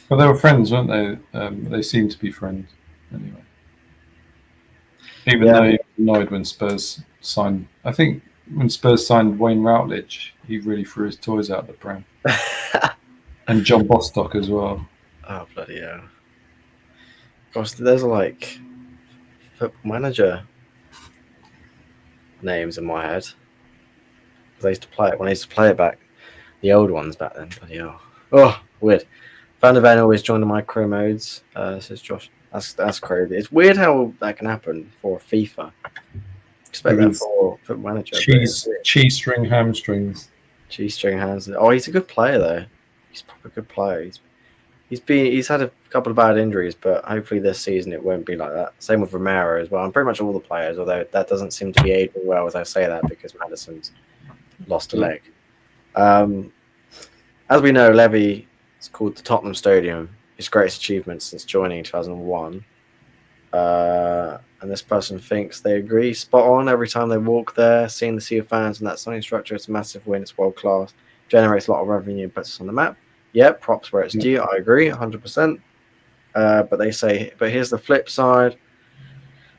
well, they were friends, weren't they? They seemed to be friends anyway. Even though he was annoyed when Spurs signed, I think when Spurs signed Wayne Routledge, he really threw his toys out the pram. And John Bostock as well. Oh, bloody hell. Gosh, there's like football manager names in my head. I used to play it when I used to play it back, the old ones back then. Bloody hell. Oh, weird. Van der Ven always joined the micro modes, says Josh. That's crazy. It's weird how that can happen for FIFA. Expect that for football manager. Cheese string hamstrings. Cheese string hands. Oh, he's a good player though. He's a proper good player. He's had a couple of bad injuries, but hopefully this season it won't be like that. Same with Romero as well, and pretty much all the players. Although that doesn't seem to be aiding well as I say that, because Maddison's lost a leg. As we know, Levy is called the Tottenham Stadium. His greatest achievement since joining in 2001. And this person thinks they agree. Spot on. Every time they walk there, seeing the sea of fans and that sunny structure, it's a massive win. It's world class. Generates a lot of revenue and puts us on the map. Yeah, props where it's due. I agree, 100%. But they say, but here's the flip side.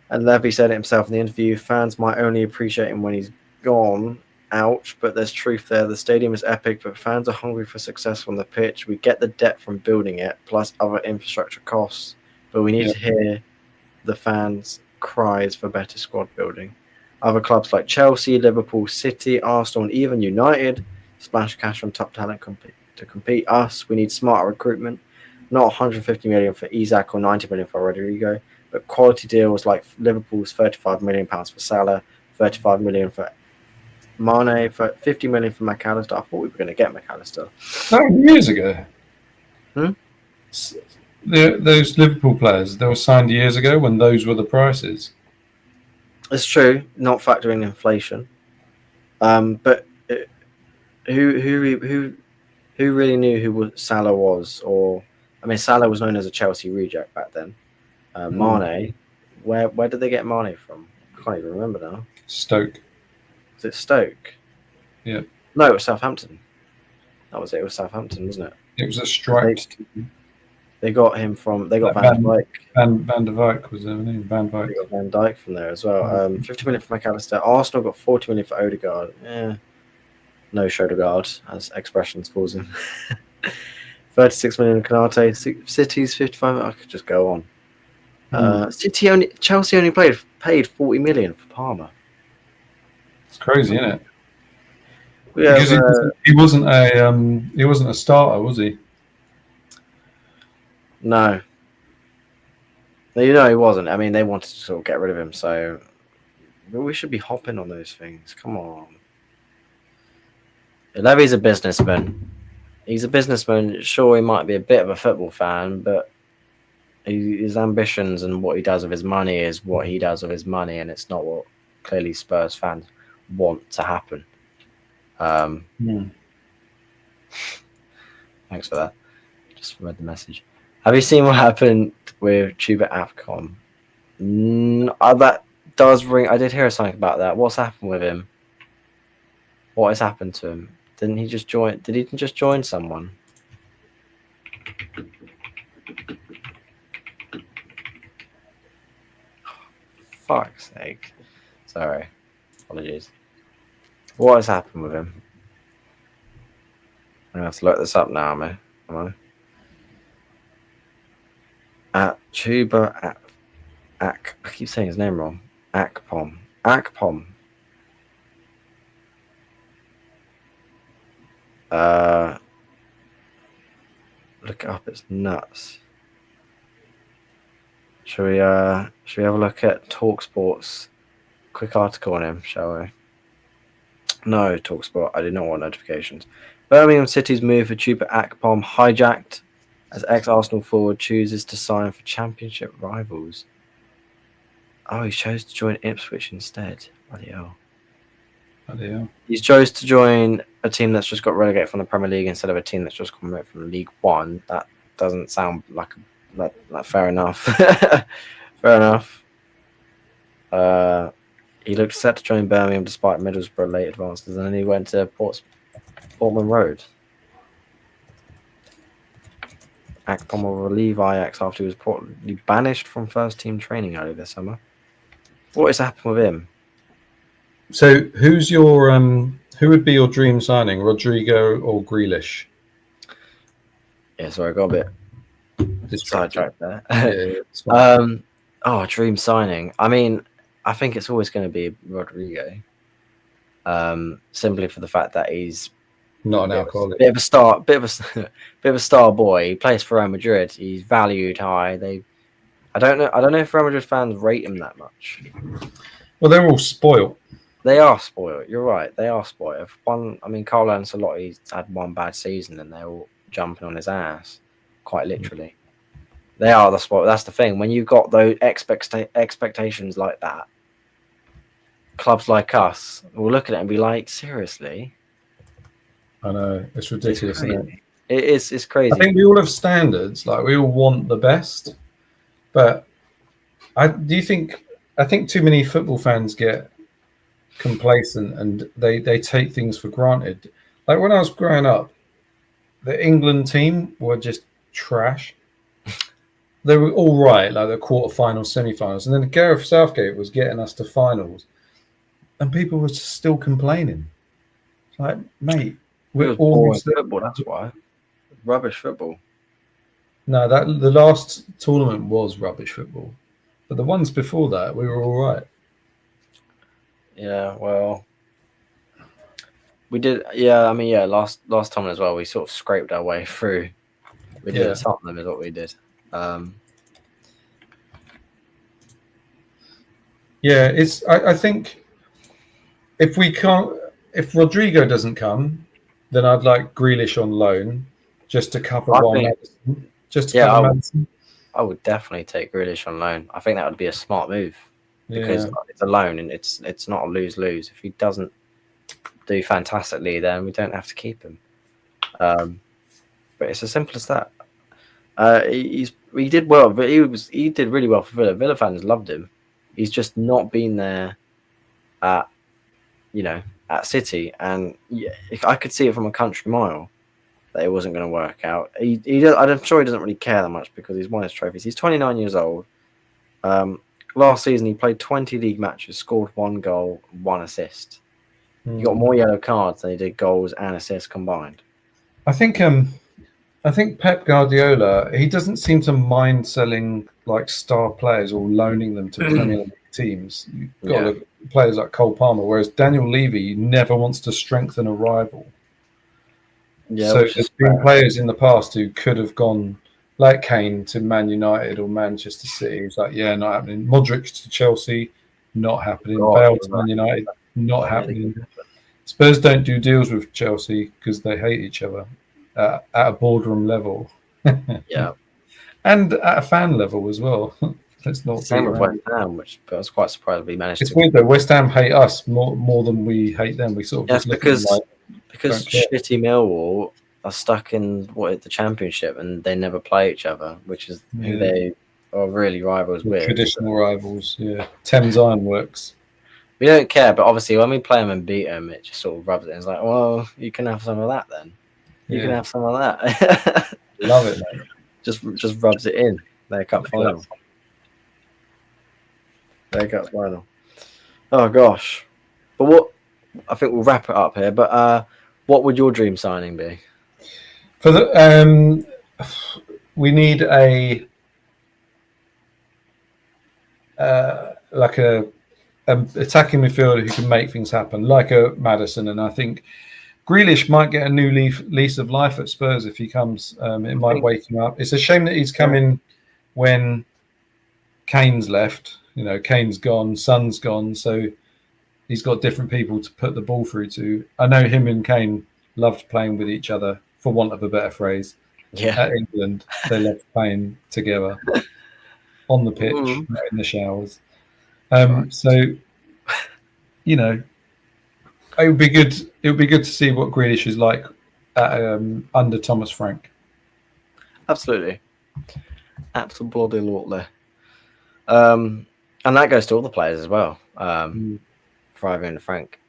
And Levy said it himself in the interview. Fans might only appreciate him when he's gone. Ouch, but there's truth there. The stadium is epic, but fans are hungry for success on the pitch. We get the debt from building it, plus other infrastructure costs, but we need to hear the fans' cries for better squad building. Other clubs like Chelsea, Liverpool, City, Arsenal, and even United splash cash on top talent to compete. Us, we need smarter recruitment, not 150 million for Isak or 90 million for Rodrigo, but quality deals like Liverpool's 35 million pounds for Salah, 35 million for Mane, for 50 million for McAllister. I thought we were going to get McAllister. No, years ago. Those Liverpool players, they were signed years ago when those were the prices. It's true, not factoring inflation. But who really knew who Salah was? Or I mean, Salah was known as a Chelsea reject back then. Mane, where did they get Mane from? I can't even remember now. Stoke. Was it Stoke? Yeah. No, it was Southampton. That was it. It was Southampton, wasn't it? It was a striped team. They got him from. They got Van Dijk. Van der Wijk was their name. Van Dijk. They got Van Dijk from there as well. 50 million for McAllister. Arsenal got 40 million for Odegaard. Yeah. No Shodegaard, as expressions calls him. 36 million Canate. City's 55. I could just go on. Chelsea only paid 40 million for Palmer. It's crazy, isn't it? Yeah, because he wasn't a starter, was he? No. He wasn't. I mean, they wanted to sort of get rid of him, so we should be hopping on those things. Come on. Levy's a businessman. He's a businessman. Sure, he might be a bit of a football fan, but his ambitions and what he does with his money is what he does with his money, and it's not what clearly Spurs fans want to happen. Thanks for that. Just read the message. Have you seen what happened with Chuba Afcom? That does ring. I did hear something about that. What's happened with him? What has happened to him? Didn't he just join? Did he just join someone? Fuck's sake. Sorry. Apologies. What has happened with him? I'm going to have to look this up now, man. Come on. Chuba I keep saying his name wrong. Akpom. Look it up. It's nuts. Should we have a look at TalkSport's quick article on him, shall we? No, TalkSport. I did not want notifications. Birmingham City's move for Chuba Akpom hijacked as ex-Arsenal forward chooses to sign for Championship rivals. Oh, he chose to join Ipswich instead. Bloody hell. He chose to join a team that's just got relegated from the Premier League instead of a team that's just come out from League One. That doesn't sound like fair enough. Fair enough. He looked set to join Birmingham despite Middlesbrough late advances, and then he went to Portman Road. Akpom will relieve Ajax after he was reportedly banished from first team training earlier this summer. What has happened with him? So, who's your who would be your dream signing, Rodrigo or Grealish? Yeah, sorry, I got a bit sidetracked there. Dream signing. I mean, I think it's always going to be Rodrigo. Simply for the fact that he's not an alcoholic. Bit of a star boy. He plays for Real Madrid. He's valued high. I don't know if Real Madrid fans rate him that much. Well, they're all spoiled. They are spoiled. You're right. They are spoiled. Carlo Ancelotti's had one bad season, and they're all jumping on his ass, quite literally. They are the spoiled. That's the thing. When you've got those expectations like that, clubs like us will look at it and be like, seriously? I know, it's ridiculous, isn't it? It's crazy. I think we all have standards, like we all want the best, but I think too many football fans get complacent and they take things for granted. Like when I was growing up, the England team were just trash. They were all right, like the quarterfinals, semi-finals, and then Gareth Southgate was getting us to finals, and people were still complaining. It's like, mate, we're all football. That's why rubbish football. No, the last tournament was rubbish football, but the ones before that, we were all right. Yeah, well, we did. Yeah, I mean, yeah, last time as well, we sort of scraped our way through. We did Tottenham is what we did. I think if Rodrigo doesn't come, then I'd like Grealish on loan just to cover Maddison. I would definitely take Grealish on loan. I think that would be a smart move because it's a loan and it's not a lose-lose. If he doesn't do fantastically, then we don't have to keep him. But it's as simple as that. He did well, but he did really well for Villa. Villa fans loved him. He's just not been there at City, and I could see it from a country mile that it wasn't going to work out. I'm sure he doesn't really care that much because he's won his trophies. He's 29 years old. Last season he played 20 league matches, scored 1 goal, 1 assist. He got more yellow cards than he did goals and assists combined. I think Pep Guardiola, he doesn't seem to mind selling like star players or loaning them to Premier League teams. You've got to look at players like Cole Palmer, whereas Daniel Levy never wants to strengthen a rival. Yeah, so there's been players in the past who could have gone like Kane to Man United or Manchester City. It's like, not happening. Modric to Chelsea, not happening. Bale to Man United, not happening. Spurs don't do deals with Chelsea because they hate each other at a boardroom level. And at a fan level as well. Let's not same with West Ham, which I was quite surprised we managed. It's weird though. West Ham hate us more than we hate them. We sort of because shitty Millwall are stuck in the Championship and they never play each other, which is who they are really rivals with. Traditional rivals, Thames Ironworks. We don't care, but obviously when we play them and beat them, it just sort of rubs it in. It's like, well, you can have some of that then. You can have some of that. Love it, mate. Just rubs it in. Their cup final. Oh gosh. But I think we'll wrap it up here. But what would your dream signing be? For the we need a attacking midfielder who can make things happen, like a Maddison, and I think Grealish might get a new lease of life at Spurs if he comes. It might wake him up. It's a shame that he's coming when Kane's left. Kane's gone, Son's gone, so he's got different people to put the ball through to. I know him and Kane loved playing with each other, for want of a better phrase. Yeah. At England, they love playing together on the pitch, Mm. not in the showers. Christ. So you know, it would be good. It would be good to see what Grealish is like under Thomas Frank. Absolutely. Absolutely. And that goes to all the players as well. For Ivan and Frank.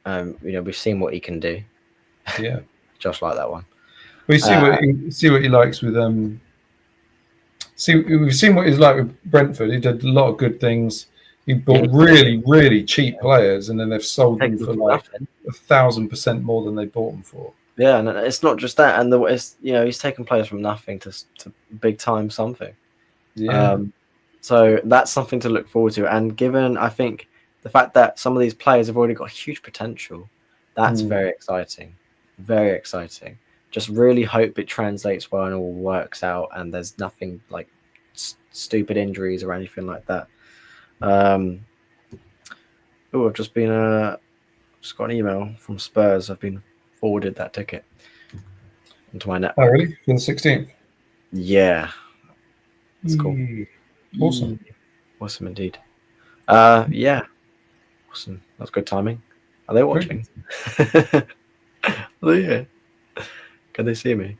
We've seen what he can do. Yeah, Just like that one. we see what he likes with we've seen what he's like with Brentford. He did a lot of good things. He bought really cheap players, and then they've sold them for like 1,000% more than they bought them for. Yeah, and it's not just that, and he's taken players from nothing to big time something. Yeah. So that's something to look forward to. And given, I think, the fact that some of these players have already got huge potential, that's very exciting. Very exciting. Just really hope it translates well and all works out, and there's nothing like stupid injuries or anything like that. I've just got an email from Spurs. I've been forwarded that ticket into my network. Oh, really? For the 16th? Yeah. That's cool. Awesome. Awesome indeed. Yeah. Awesome. That's good timing. Are they watching? Oh, yeah. Can they see me?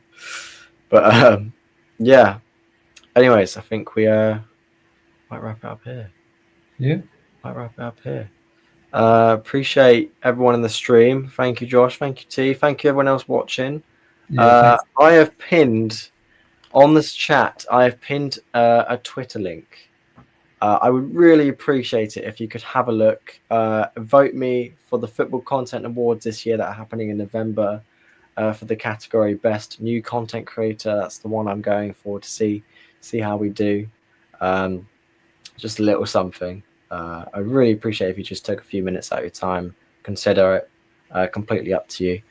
But yeah. Anyways, I think we might wrap it up here. Yeah. Might wrap it up here. Appreciate everyone in the stream. Thank you, Josh. Thank you, T. Thank you, everyone else watching. I have pinned on this chat. I have pinned a Twitter link. I would really appreciate it if you could have a look. Vote me for the Football Content Awards this year that are happening in November for the category Best New Content Creator. That's the one I'm going for to see how we do. Just a little something. I really appreciate if you just took a few minutes out of your time, consider it. Completely up to you.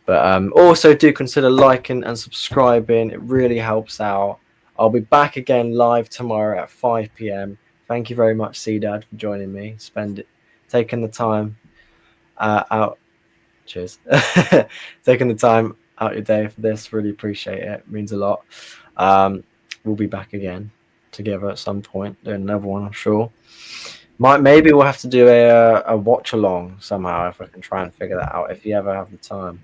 But also do consider liking and subscribing. It really helps out. I'll be back again live tomorrow at 5 p.m. Thank you very much, C-Dad, for joining me. Taking the time out. Cheers. Taking the time out your day for this. Really appreciate it. It means a lot. We'll be back again together at some point. Doing another one, I'm sure. Maybe we'll have to do a watch along somehow if I can try and figure that out. If you ever have the time.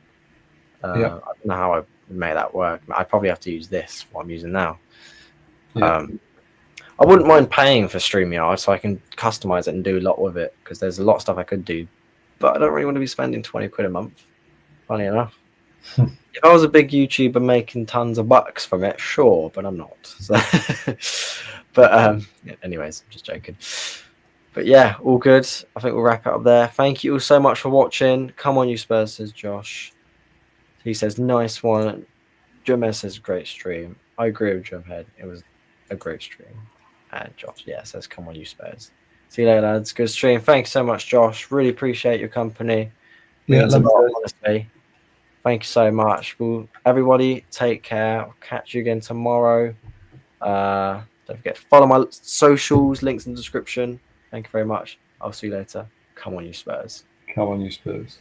I don't know how I make that work. I probably have to use this, what I'm using now. I wouldn't mind paying for StreamYard so I can customize it and do a lot with it, because there's a lot of stuff I could do, but I don't really want to be spending 20 quid a month. Funny enough. If I was a big YouTuber making tons of bucks from it, sure, but I'm not. So but anyways, I'm just joking. But yeah, all good. I think we'll wrap it up there. Thank you all so much for watching. Come on, you Spurs, says Josh. He says, nice one. Drumhead says, great stream. I agree with Drumhead. It was a great stream. And Josh, yeah, says, come on, you Spurs. See you later, lads. Good stream. Thanks so much, Josh. Really appreciate your company. Means a lot, honestly. Thank you so much. Everybody, take care. I'll catch you again tomorrow. Don't forget to follow my socials, links in the description. Thank you very much. I'll see you later. Come on, you Spurs. Come on, you Spurs.